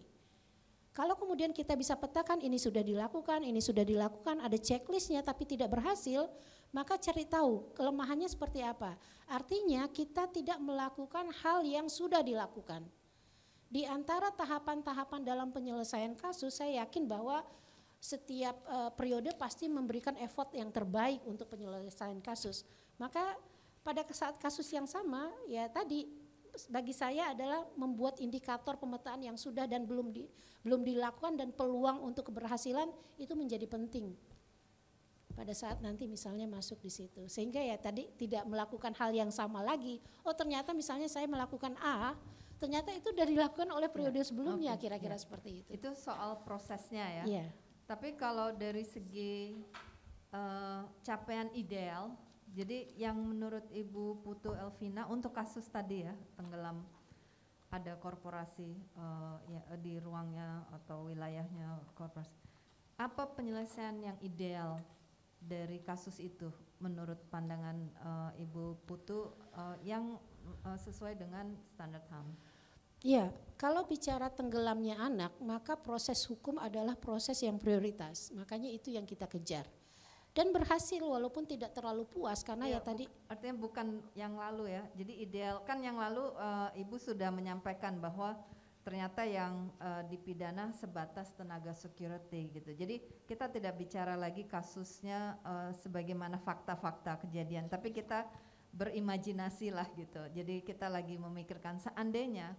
Kalau kemudian kita bisa petakan ini sudah dilakukan, ada checklistnya tapi tidak berhasil, maka cari tahu kelemahannya seperti apa. Artinya kita tidak melakukan hal yang sudah dilakukan. Di antara tahapan-tahapan dalam penyelesaian kasus, saya yakin bahwa setiap periode pasti memberikan effort yang terbaik untuk penyelesaian kasus. Maka pada saat kasus yang sama, ya tadi bagi saya adalah membuat indikator pemetaan yang sudah dan belum dilakukan dan peluang untuk keberhasilan itu menjadi penting pada saat nanti misalnya masuk di situ. Sehingga ya tadi tidak melakukan hal yang sama lagi. Oh ternyata misalnya saya melakukan A, ternyata itu sudah dilakukan oleh periode sebelumnya, kira-kira seperti itu. Itu soal prosesnya ya. Iya. Tapi kalau dari segi capaian ideal, jadi yang menurut Ibu Putu Elvina untuk kasus tadi ya, tenggelam ada korporasi di ruangnya atau wilayahnya korporasi. Apa penyelesaian yang ideal dari kasus itu menurut pandangan Ibu Putu yang sesuai dengan standar HAM? Ya, kalau bicara tenggelamnya anak, maka proses hukum adalah proses yang prioritas. Makanya itu yang kita kejar. Dan berhasil walaupun tidak terlalu puas karena ya tadi. Artinya bukan yang lalu ya. Jadi ideal kan yang lalu Ibu sudah menyampaikan bahwa ternyata yang dipidana sebatas tenaga security gitu. Jadi kita tidak bicara lagi kasusnya sebagaimana fakta-fakta kejadian, tapi kita berimajinasi lah gitu. Jadi kita lagi memikirkan seandainya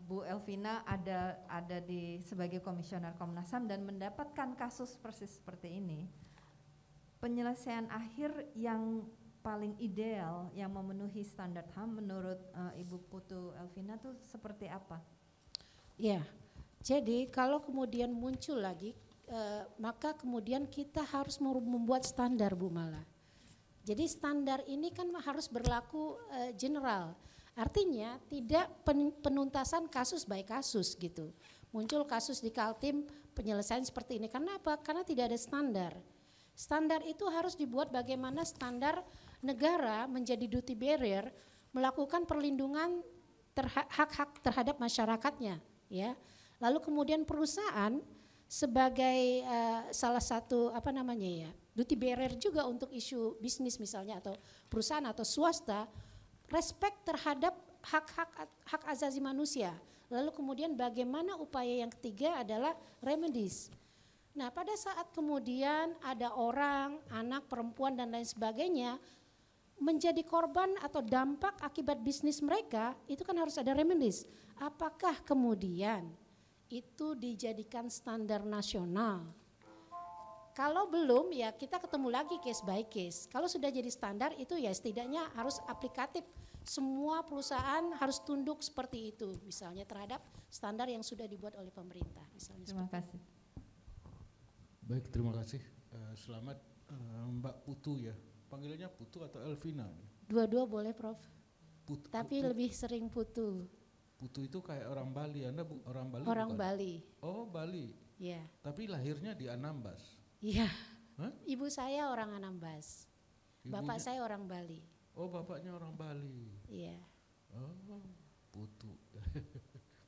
Bu Elvina ada di sebagai komisioner Komnas HAM dan mendapatkan kasus persis seperti ini, penyelesaian akhir yang paling ideal yang memenuhi standar HAM menurut Ibu Putu Elvina itu seperti apa? Ya, jadi kalau kemudian muncul lagi, maka kemudian kita harus membuat standar, Bu Mala. Jadi standar ini kan harus berlaku general. Artinya tidak penuntasan kasus by kasus gitu. Muncul kasus di Kaltim penyelesaian seperti ini. Karena apa? Karena tidak ada standar. Standar itu harus dibuat bagaimana standar negara menjadi duty barrier melakukan perlindungan hak-hak terhadap masyarakatnya, ya. Lalu kemudian perusahaan sebagai salah satu duty barrier juga untuk isu bisnis misalnya atau perusahaan atau swasta, respect terhadap hak asasi manusia. Lalu kemudian bagaimana upaya yang ketiga adalah remedies. Nah, pada saat kemudian ada orang, anak, perempuan dan lain sebagainya menjadi korban atau dampak akibat bisnis mereka, itu kan harus ada remedies. Apakah kemudian itu dijadikan standar nasional? Kalau belum, ya kita ketemu lagi case by case. Kalau sudah jadi standar, itu ya setidaknya harus aplikatif. Semua perusahaan harus tunduk seperti itu, misalnya terhadap standar yang sudah dibuat oleh pemerintah. Misalnya. Terima kasih. Baik, terima kasih. Selamat Mbak Putu ya. Panggilannya Putu atau Elvina? Dua-dua boleh, Prof. Putu, Tapi lebih sering Putu. Putu itu kayak orang Bali. Anda orang Bali? Orang bukan? Bali. Oh, Bali. Iya. Tapi lahirnya di Anambas. Iya. Hah? Ibu saya orang Anambas. Bapak Ibunya- saya orang Bali. Oh, bapaknya orang Bali. Iya. Oh, Putu.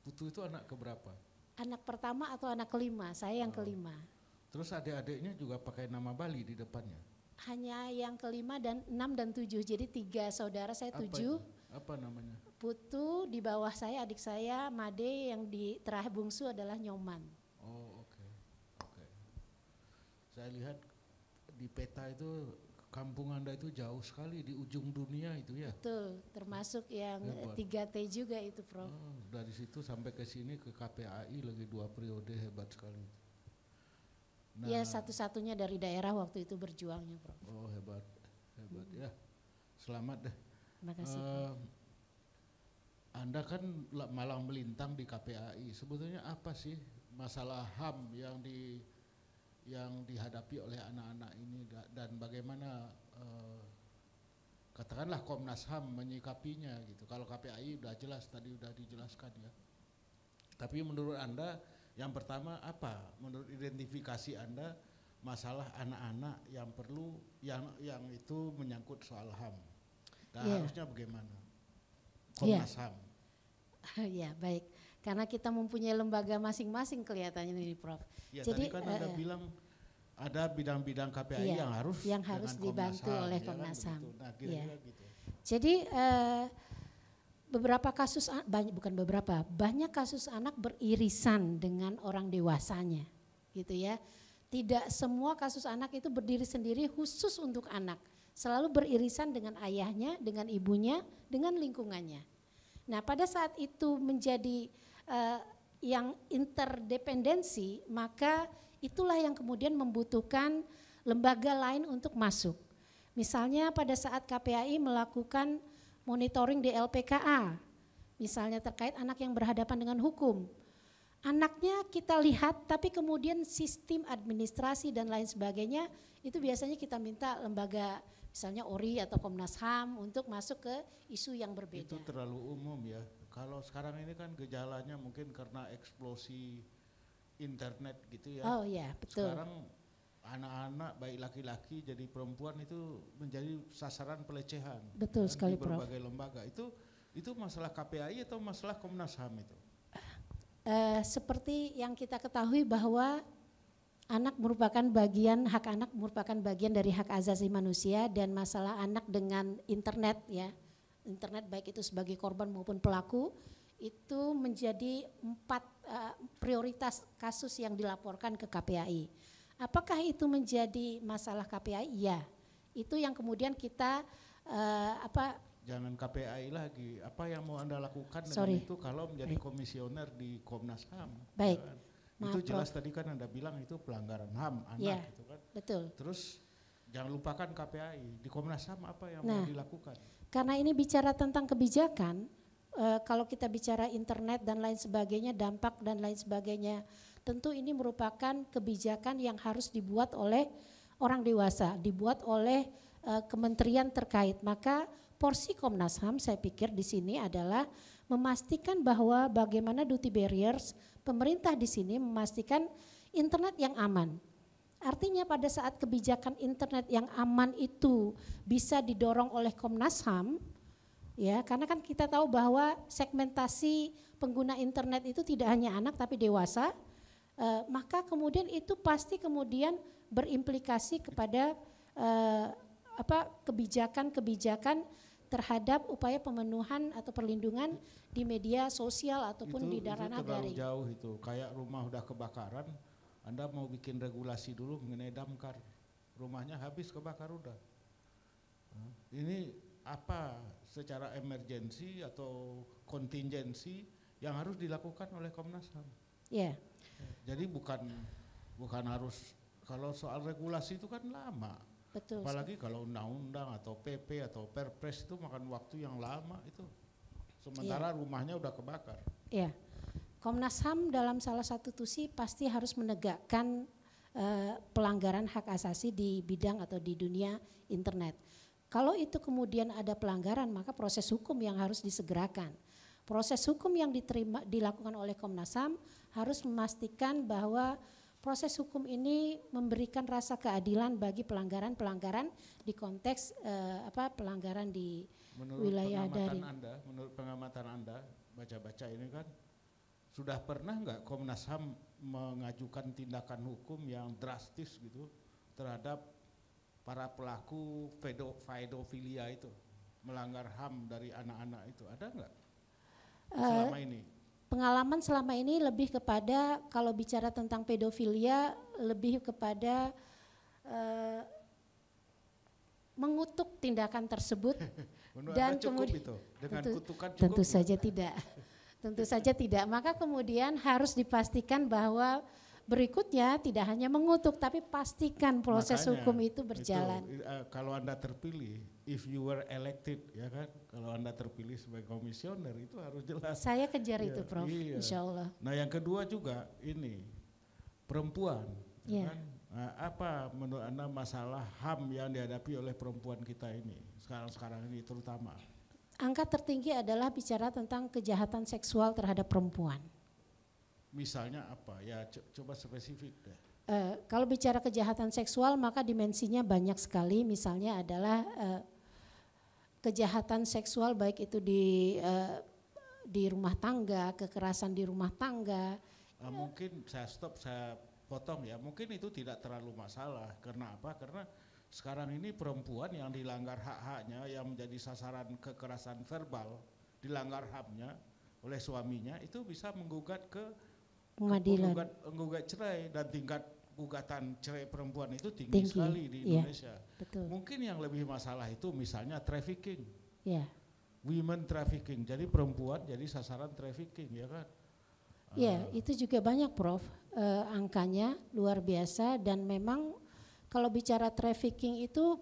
Putu itu anak keberapa? Anak pertama atau anak kelima? Saya yang kelima. Terus adik-adiknya juga pakai nama Bali di depannya. Hanya yang kelima dan 6 dan 7. Jadi 3 saudara, saya Apa 7. itu? Apa namanya? Putu, di bawah saya adik saya Made, yang di terakhir bungsu adalah Nyoman. Oh, oke. Oke. Saya lihat di peta itu kampung Anda itu jauh sekali di ujung dunia itu ya. Betul, termasuk yang Hebat. 3T juga itu, Prof. Oh, dari situ sampai ke sini ke KPAI lagi 2 periode, hebat sekali. Nah, Ya, satu-satunya dari daerah waktu itu berjuangnya, Prof. Oh, hebat. Hebat ya. Selamat deh. Terima kasih. Anda kan malang melintang di KPAI. Sebetulnya apa sih masalah HAM yang dihadapi oleh anak-anak ini dan bagaimana katakanlah Komnas HAM menyikapinya gitu. Kalau KPAI udah jelas tadi udah dijelaskan ya. Tapi menurut Anda yang pertama apa? Menurut identifikasi Anda masalah anak-anak yang perlu yang itu menyangkut soal HAM. Dan Iya. harusnya bagaimana? Komnas HAM. Ya, baik. Karena kita mempunyai lembaga masing-masing kelihatannya ini, Prof. Ya, Jadi, tadi kan Anda bilang ada bidang-bidang KPAI iya, yang harus dengan dibantu Komnas HAM, oleh ya kan Komnas HAM. begitu. Nah, kira-kira gitu. Jadi beberapa kasus, banyak kasus anak beririsan dengan orang dewasanya, gitu ya. Tidak semua kasus anak itu berdiri sendiri khusus untuk anak, selalu beririsan dengan ayahnya, dengan ibunya, dengan lingkungannya. Nah, pada saat itu menjadi yang interdependensi, maka itulah yang kemudian membutuhkan lembaga lain untuk masuk. Misalnya pada saat KPAI melakukan monitoring di LPKA, misalnya terkait anak yang berhadapan dengan hukum. Anaknya kita lihat, tapi kemudian sistem administrasi dan lain sebagainya, itu biasanya kita minta lembaga misalnya ORI atau Komnas HAM untuk masuk ke isu yang berbeda. Itu terlalu umum ya. Kalau sekarang ini kan gejalanya mungkin karena eksplosi internet gitu ya. Oh ya, betul. Sekarang anak-anak baik laki-laki jadi perempuan itu menjadi sasaran pelecehan. Betul kan, sekali, di Prof. berbagai lembaga. Itu masalah KPAI atau masalah Komnas HAM itu? Seperti yang kita ketahui bahwa hak anak merupakan bagian dari hak asasi manusia, dan masalah anak dengan internet ya, internet baik itu sebagai korban maupun pelaku, itu menjadi 4 prioritas kasus yang dilaporkan ke KPAI. Apakah itu menjadi masalah KPAI? Ya, itu yang kemudian kita Jangan KPAI lagi. Apa yang mau Anda lakukan dengan Sorry. itu kalau menjadi komisioner di Komnas HAM? Baik. Kan? Maaf, Itu jelas Prof. tadi kan Anda bilang itu pelanggaran HAM anak Ya. gitu kan. betul. Terus jangan lupakan KPAI. Di Komnas HAM apa yang Nah. mau dilakukan? Karena ini bicara tentang kebijakan, kalau kita bicara internet dan lain sebagainya, dampak dan lain sebagainya, tentu ini merupakan kebijakan yang harus dibuat oleh orang dewasa, dibuat oleh kementerian terkait. Maka porsi Komnas HAM saya pikir di sini adalah memastikan bahwa bagaimana duty barriers, pemerintah di sini memastikan internet yang aman. Artinya pada saat kebijakan internet yang aman itu bisa didorong oleh Komnas HAM, ya, karena kan kita tahu bahwa segmentasi pengguna internet itu tidak hanya anak tapi dewasa, maka kemudian itu pasti kemudian berimplikasi kepada kebijakan-kebijakan terhadap upaya pemenuhan atau perlindungan di media sosial ataupun di ranah terlalu daring. jauh itu, kayak rumah udah kebakaran, Anda mau bikin regulasi dulu mengenai damkar, rumahnya habis kebakar udah. Ini apa secara emergensi atau kontingensi yang harus dilakukan oleh Komnas HAM. Ya. Jadi bukan harus, kalau soal regulasi itu kan lama. Betul. Apalagi kalau undang-undang atau PP atau Perpres itu makan waktu yang lama itu. Sementara rumahnya udah kebakar. Ya. Komnas HAM dalam salah satu tusi pasti harus menegakkan pelanggaran hak asasi di bidang atau di dunia internet. Kalau itu kemudian ada pelanggaran, maka proses hukum yang harus disegerakan. Proses hukum yang dilakukan oleh Komnas HAM harus memastikan bahwa proses hukum ini memberikan rasa keadilan bagi pelanggaran-pelanggaran di konteks pelanggaran di wilayah daring. Menurut pengamatan Anda, baca-baca ini kan, sudah pernah nggak Komnas HAM mengajukan tindakan hukum yang drastis gitu terhadap para pelaku pedofilia itu, melanggar HAM dari anak-anak itu, ada nggak selama ini? Pengalaman selama ini lebih kepada, kalau bicara tentang pedofilia, lebih kepada mengutuk tindakan tersebut. Dan kemudian itu dengan kutukan cukup? Tentu saja tidak. Tentu saja tidak. Maka kemudian harus dipastikan bahwa berikutnya tidak hanya mengutuk, tapi pastikan proses hukum itu berjalan. Kalau Anda terpilih, if you were elected, ya kan, kalau Anda terpilih sebagai komisioner itu harus jelas. Saya kejar itu, Prof. Iya. Insya Allah. Nah, yang kedua juga ini perempuan. Ya kan? Nah, apa menurut Anda masalah HAM yang dihadapi oleh perempuan kita ini sekarang ini terutama? Angka tertinggi adalah bicara tentang kejahatan seksual terhadap perempuan. Misalnya apa? Ya coba spesifik deh. Kalau bicara kejahatan seksual maka dimensinya banyak sekali. Misalnya adalah kejahatan seksual baik itu di rumah tangga, kekerasan di rumah tangga. Mungkin saya potong ya. Mungkin itu tidak terlalu masalah. Karena apa? Karena sekarang ini perempuan yang dilanggar hak-haknya, yang menjadi sasaran kekerasan verbal, dilanggar HAM-nya oleh suaminya, itu bisa menggugat ke pengadilan, menggugat cerai, dan tingkat gugatan cerai perempuan itu tinggi sekali di Indonesia. Betul. Mungkin yang lebih masalah itu misalnya trafficking, women trafficking, jadi perempuan jadi sasaran trafficking, ya kan? Ya, itu juga banyak, Prof. Angkanya luar biasa, dan memang kalau bicara trafficking itu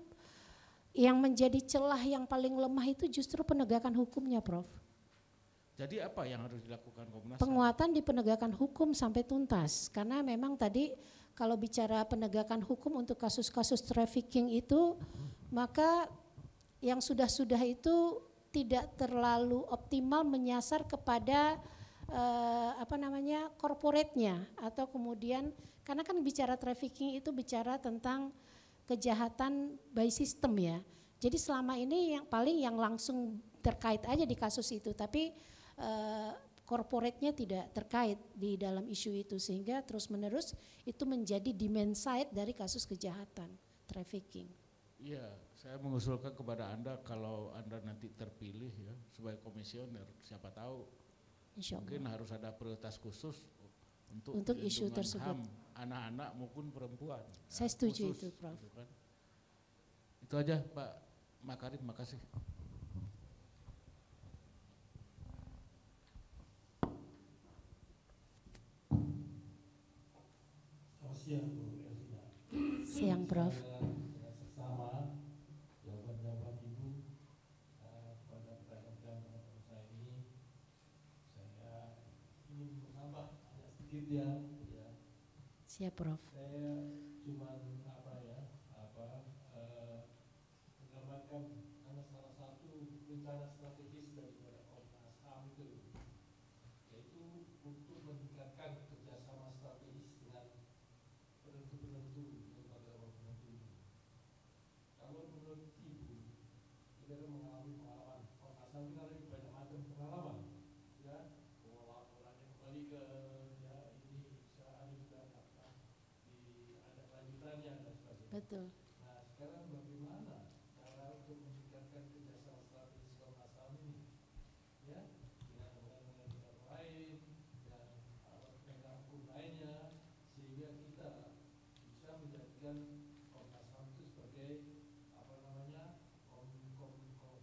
yang menjadi celah yang paling lemah itu justru penegakan hukumnya, Prof. Jadi apa yang harus dilakukan Komnas HAM? Penguatan di penegakan hukum sampai tuntas, karena memang tadi kalau bicara penegakan hukum untuk kasus-kasus trafficking itu, maka yang sudah-sudah itu tidak terlalu optimal menyasar kepada korporatnya, atau kemudian karena kan bicara trafficking itu bicara tentang kejahatan by system ya. Jadi selama ini yang langsung terkait aja di kasus itu, tapi korporatnya tidak terkait di dalam isu itu, sehingga terus-menerus itu menjadi demand side dari kasus kejahatan trafficking. Iya, saya mengusulkan kepada Anda kalau Anda nanti terpilih ya sebagai komisioner, siapa tahu mungkin harus ada prioritas khusus untuk isu tersebut, HAM, anak-anak maupun perempuan. Saya setuju khusus, itu, Prof. Gitu kan. Itu aja Pak Makarim, makasih. Siang Bu Elvina. Siang, Prof. Sama jawaban-jawaban Ibu pada pertanyaan saya ini, saya ingin menambah sedikit ya. Siap, Prof. Saya cuma menggambarkan karena salah satu rencana strategis daripada Komnas HAM itu yaitu untuk meningkatkan kerjasama strategis dengan penentu-penentu, lembaga penentu. Kalau menurut Ibu, kita mengalami pengalaman Komnas HAM, kita lebih banyak macam pengalaman, ya, orangnya kembali ke Indonesia, ada juga ada lanjutannya dan sebagainya. Betul. Nah, sekarang bagaimana cara untuk meningkatkan kerjasama strategis menjadikan Komnas HAM itu sebagai apa namanya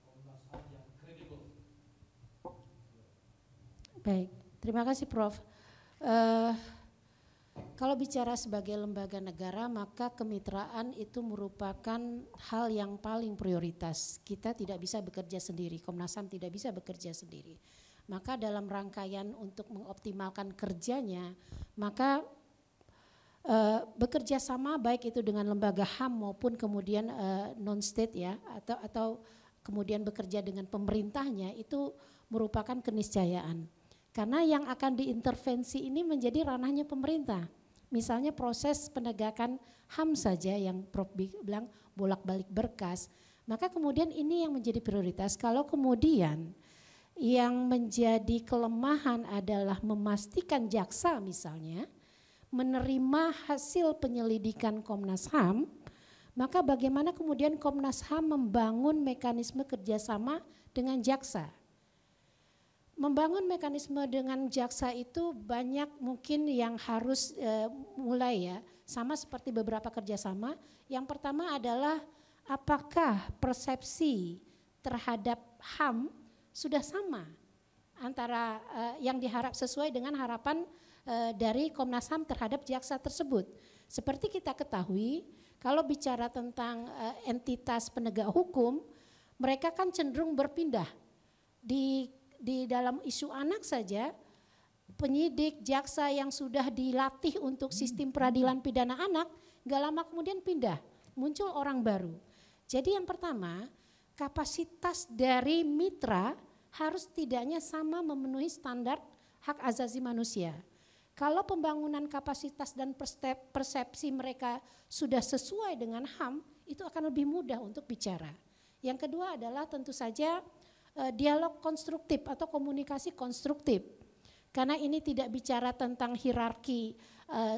Komnas HAM yang kredibel. Baik, terima kasih Prof. Kalau bicara sebagai lembaga negara, maka kemitraan itu merupakan hal yang paling prioritas. Kita tidak bisa bekerja sendiri, Komnas HAM tidak bisa bekerja sendiri. Maka dalam rangkaian untuk mengoptimalkan kerjanya, maka bekerja sama baik itu dengan lembaga HAM maupun kemudian non-state ya, atau kemudian bekerja dengan pemerintahnya, itu merupakan keniscayaan. Karena yang akan diintervensi ini menjadi ranahnya pemerintah. Misalnya proses penegakan HAM saja yang Prof bilang bolak-balik berkas, maka kemudian ini yang menjadi prioritas. Kalau kemudian yang menjadi kelemahan adalah memastikan jaksa misalnya menerima hasil penyelidikan Komnas HAM, maka bagaimana kemudian Komnas HAM membangun mekanisme kerjasama dengan jaksa. Membangun mekanisme dengan jaksa itu banyak mungkin yang harus mulai ya, sama seperti beberapa kerjasama. Yang pertama adalah apakah persepsi terhadap HAM sudah sama antara yang diharap sesuai dengan harapan dari Komnas HAM terhadap jaksa tersebut. Seperti kita ketahui, kalau bicara tentang entitas penegak hukum, mereka kan cenderung berpindah. Di dalam isu anak saja, penyidik, jaksa yang sudah dilatih untuk sistem peradilan pidana anak, gak lama kemudian pindah, muncul orang baru. Jadi yang pertama, kapasitas dari mitra harus tidaknya sama memenuhi standar hak asasi manusia. Kalau pembangunan kapasitas dan persepsi mereka sudah sesuai dengan HAM, itu akan lebih mudah untuk bicara. Yang kedua adalah tentu saja dialog konstruktif atau komunikasi konstruktif. Karena ini tidak bicara tentang hierarki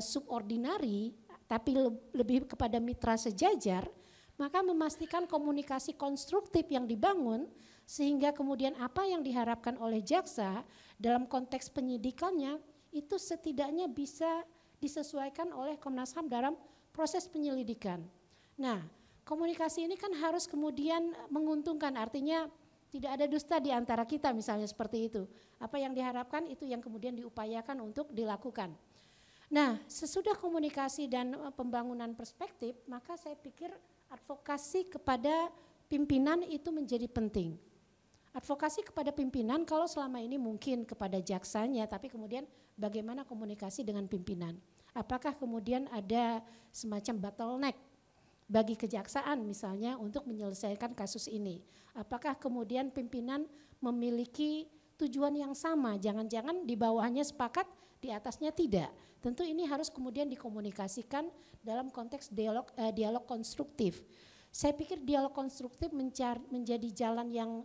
subordinari, tapi lebih kepada mitra sejajar, maka memastikan komunikasi konstruktif yang dibangun sehingga kemudian apa yang diharapkan oleh jaksa dalam konteks penyidikannya itu setidaknya bisa disesuaikan oleh Komnas HAM dalam proses penyelidikan. Nah, komunikasi ini kan harus kemudian menguntungkan, artinya tidak ada dusta di antara kita misalnya seperti itu. Apa yang diharapkan itu yang kemudian diupayakan untuk dilakukan. Nah, sesudah komunikasi dan pembangunan perspektif, maka saya pikir advokasi kepada pimpinan itu menjadi penting. Advokasi kepada pimpinan kalau selama ini mungkin kepada jaksanya, tapi kemudian bagaimana komunikasi dengan pimpinan. Apakah kemudian ada semacam bottleneck bagi kejaksaan misalnya untuk menyelesaikan kasus ini. Apakah kemudian pimpinan memiliki tujuan yang sama, jangan-jangan di bawahnya sepakat, di atasnya tidak. Tentu ini harus kemudian dikomunikasikan dalam konteks dialog konstruktif. Saya pikir dialog konstruktif menjadi jalan yang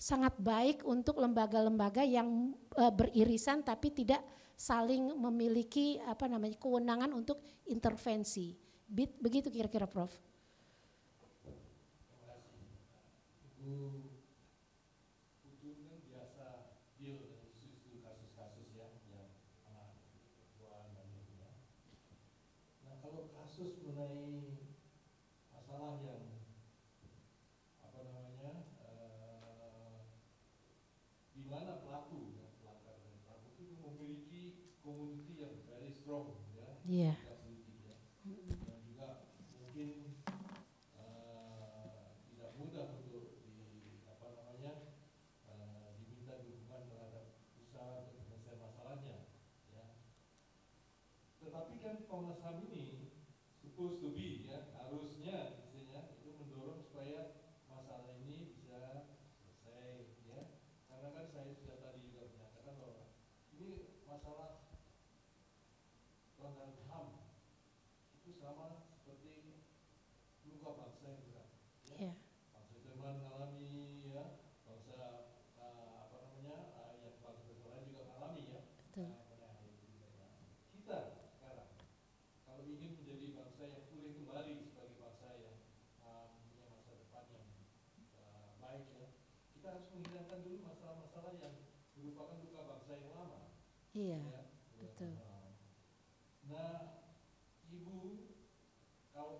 sangat baik untuk lembaga-lembaga yang beririsan tapi tidak saling memiliki kewenangan untuk intervensi. Begitu kira-kira Prof. Terima kasih. Ibu Putun kan biasa deal dengan isu-isu kasus-kasus yang anak perempuan dan lainnya. Nah, kalau kasus mengenai masalah yang di mana pelaku itu memiliki komuniti yang very strong ya. Iya. Tidak mudah untuk diminta dukungan terhadap usaha untuk menyelesaikan masalahnya ya. Tetapi kan Komnas HAM ini supposed to be ya, harusnya isinya itu mendorong supaya masalah ini bisa selesai ya. Karena kan saya sudah tadi juga menyatakan bahwa ini masalah pelanggaran HAM itu sama seperti luka bangsa yang berat. Ya. Bangsa Jerman mengalami ya, bangsa yang bangsa lain juga mengalami ya. Betul. Kita sekarang kalau ingin menjadi bangsa yang pulih kembali sebagai bangsa yang punya masa depan yang baik ya, kita harus menghilangkan dulu masalah-masalah yang merupakan luka bangsa yang lama. Iya. Ya. Betul. Nah, Ibu, kalau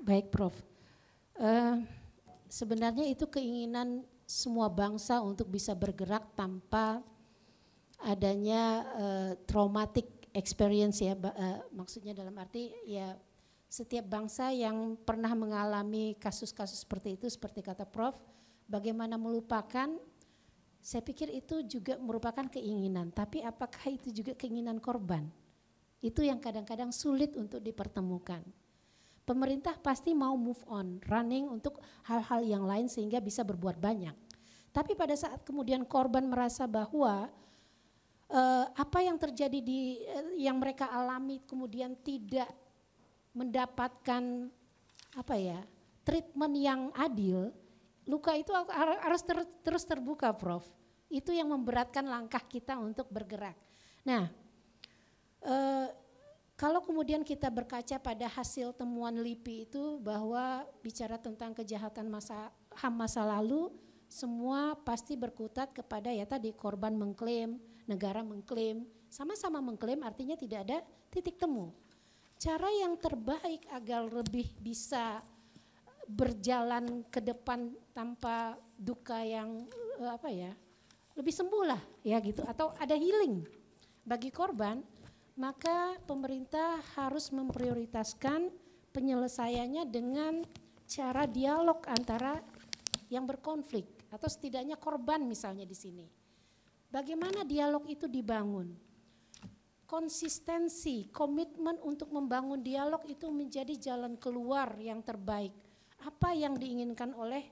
Baik Prof. Sebenarnya itu keinginan semua bangsa untuk bisa bergerak tanpa adanya traumatic experience ya, maksudnya dalam arti ya setiap bangsa yang pernah mengalami kasus-kasus seperti itu, seperti kata Prof, bagaimana melupakan, saya pikir itu juga merupakan keinginan, tapi apakah itu juga keinginan korban? Itu yang kadang-kadang sulit untuk dipertemukan. Pemerintah pasti mau move on, running untuk hal-hal yang lain sehingga bisa berbuat banyak. Tapi pada saat kemudian korban merasa bahwa apa yang terjadi yang mereka alami kemudian tidak mendapatkan treatment yang adil, luka itu harus terus terbuka, Prof. Itu yang memberatkan langkah kita untuk bergerak. Nah, kalau kemudian kita berkaca pada hasil temuan LIPI itu bahwa bicara tentang kejahatan HAM masa lalu, semua pasti berkutat kepada ya tadi korban mengklaim, negara mengklaim, sama-sama mengklaim artinya tidak ada titik temu. Cara yang terbaik agar lebih bisa berjalan ke depan tanpa duka yang lebih sembuh lah ya gitu, atau ada healing bagi korban, maka pemerintah harus memprioritaskan penyelesaiannya dengan cara dialog antara yang berkonflik atau setidaknya korban misalnya di sini. Bagaimana dialog itu dibangun? Konsistensi, komitmen untuk membangun dialog itu menjadi jalan keluar yang terbaik. Apa yang diinginkan oleh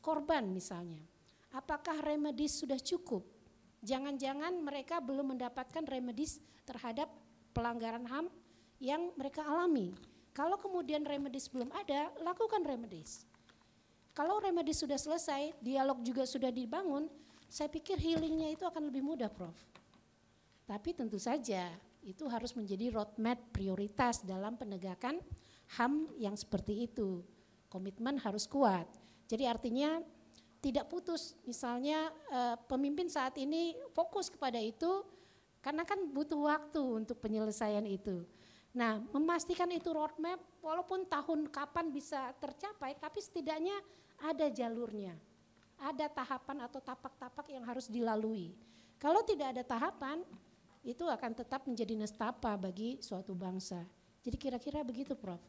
korban misalnya? Apakah remedies sudah cukup? Jangan-jangan mereka belum mendapatkan remedies terhadap pelanggaran HAM yang mereka alami. Kalau kemudian remedies belum ada, lakukan remedies. Kalau remedies sudah selesai, dialog juga sudah dibangun, saya pikir healingnya itu akan lebih mudah, Prof. Tapi tentu saja itu harus menjadi roadmap prioritas dalam penegakan HAM yang seperti itu. Komitmen harus kuat. Jadi artinya tidak putus, misalnya pemimpin saat ini fokus kepada itu karena kan butuh waktu untuk penyelesaian itu. Nah, memastikan itu roadmap walaupun tahun kapan bisa tercapai, tapi setidaknya ada jalurnya, ada tahapan atau tapak-tapak yang harus dilalui. Kalau tidak ada tahapan, itu akan tetap menjadi nestapa bagi suatu bangsa. Jadi kira-kira begitu, Prof.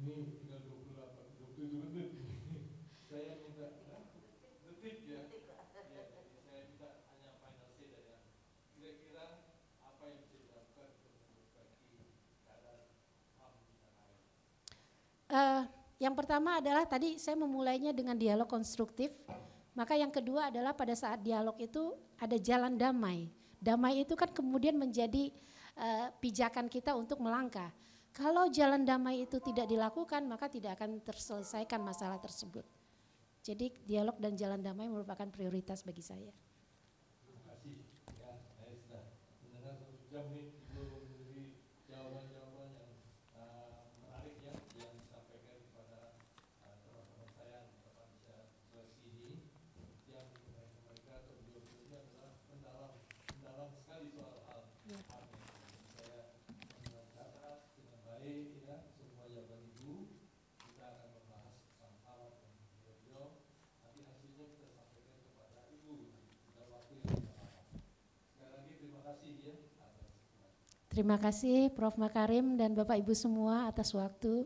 Ini tinggal 27 menit. Saya minta detik ya. Ya, jadi saya minta hanya final say dari kira-kira apa yang bisa dilakukan untuk memperbaiki keadaan HAM di tanah air. Yang pertama adalah tadi saya memulainya dengan dialog konstruktif. Maka yang kedua adalah pada saat dialog itu ada jalan damai. Damai itu kan kemudian menjadi pijakan kita untuk melangkah. Kalau jalan damai itu tidak dilakukan, maka tidak akan terselesaikan masalah tersebut. Jadi dialog dan jalan damai merupakan prioritas bagi saya. Terima kasih. Ya, saya sudah mendengar 1 jam nih, belum memberi jawaban-jawaban yang menarik ya, yang disampaikan kepada teman-teman saya yang dapat bisa seleksi ini. Yang mereka atau beliau-beliau adalah mendalam sekali soal hal HAM. Saya mencatat dengan baik ya semua jawaban Ibu. Kita akan membahas sama-sama dengan beliau. Nanti hasilnya kita sampaikan kepada Ibu dalam waktu yang tidak lama. Sekali lagi terima kasih ya atas. Terima kasih Prof. Makarim dan Bapak Ibu semua atas waktu.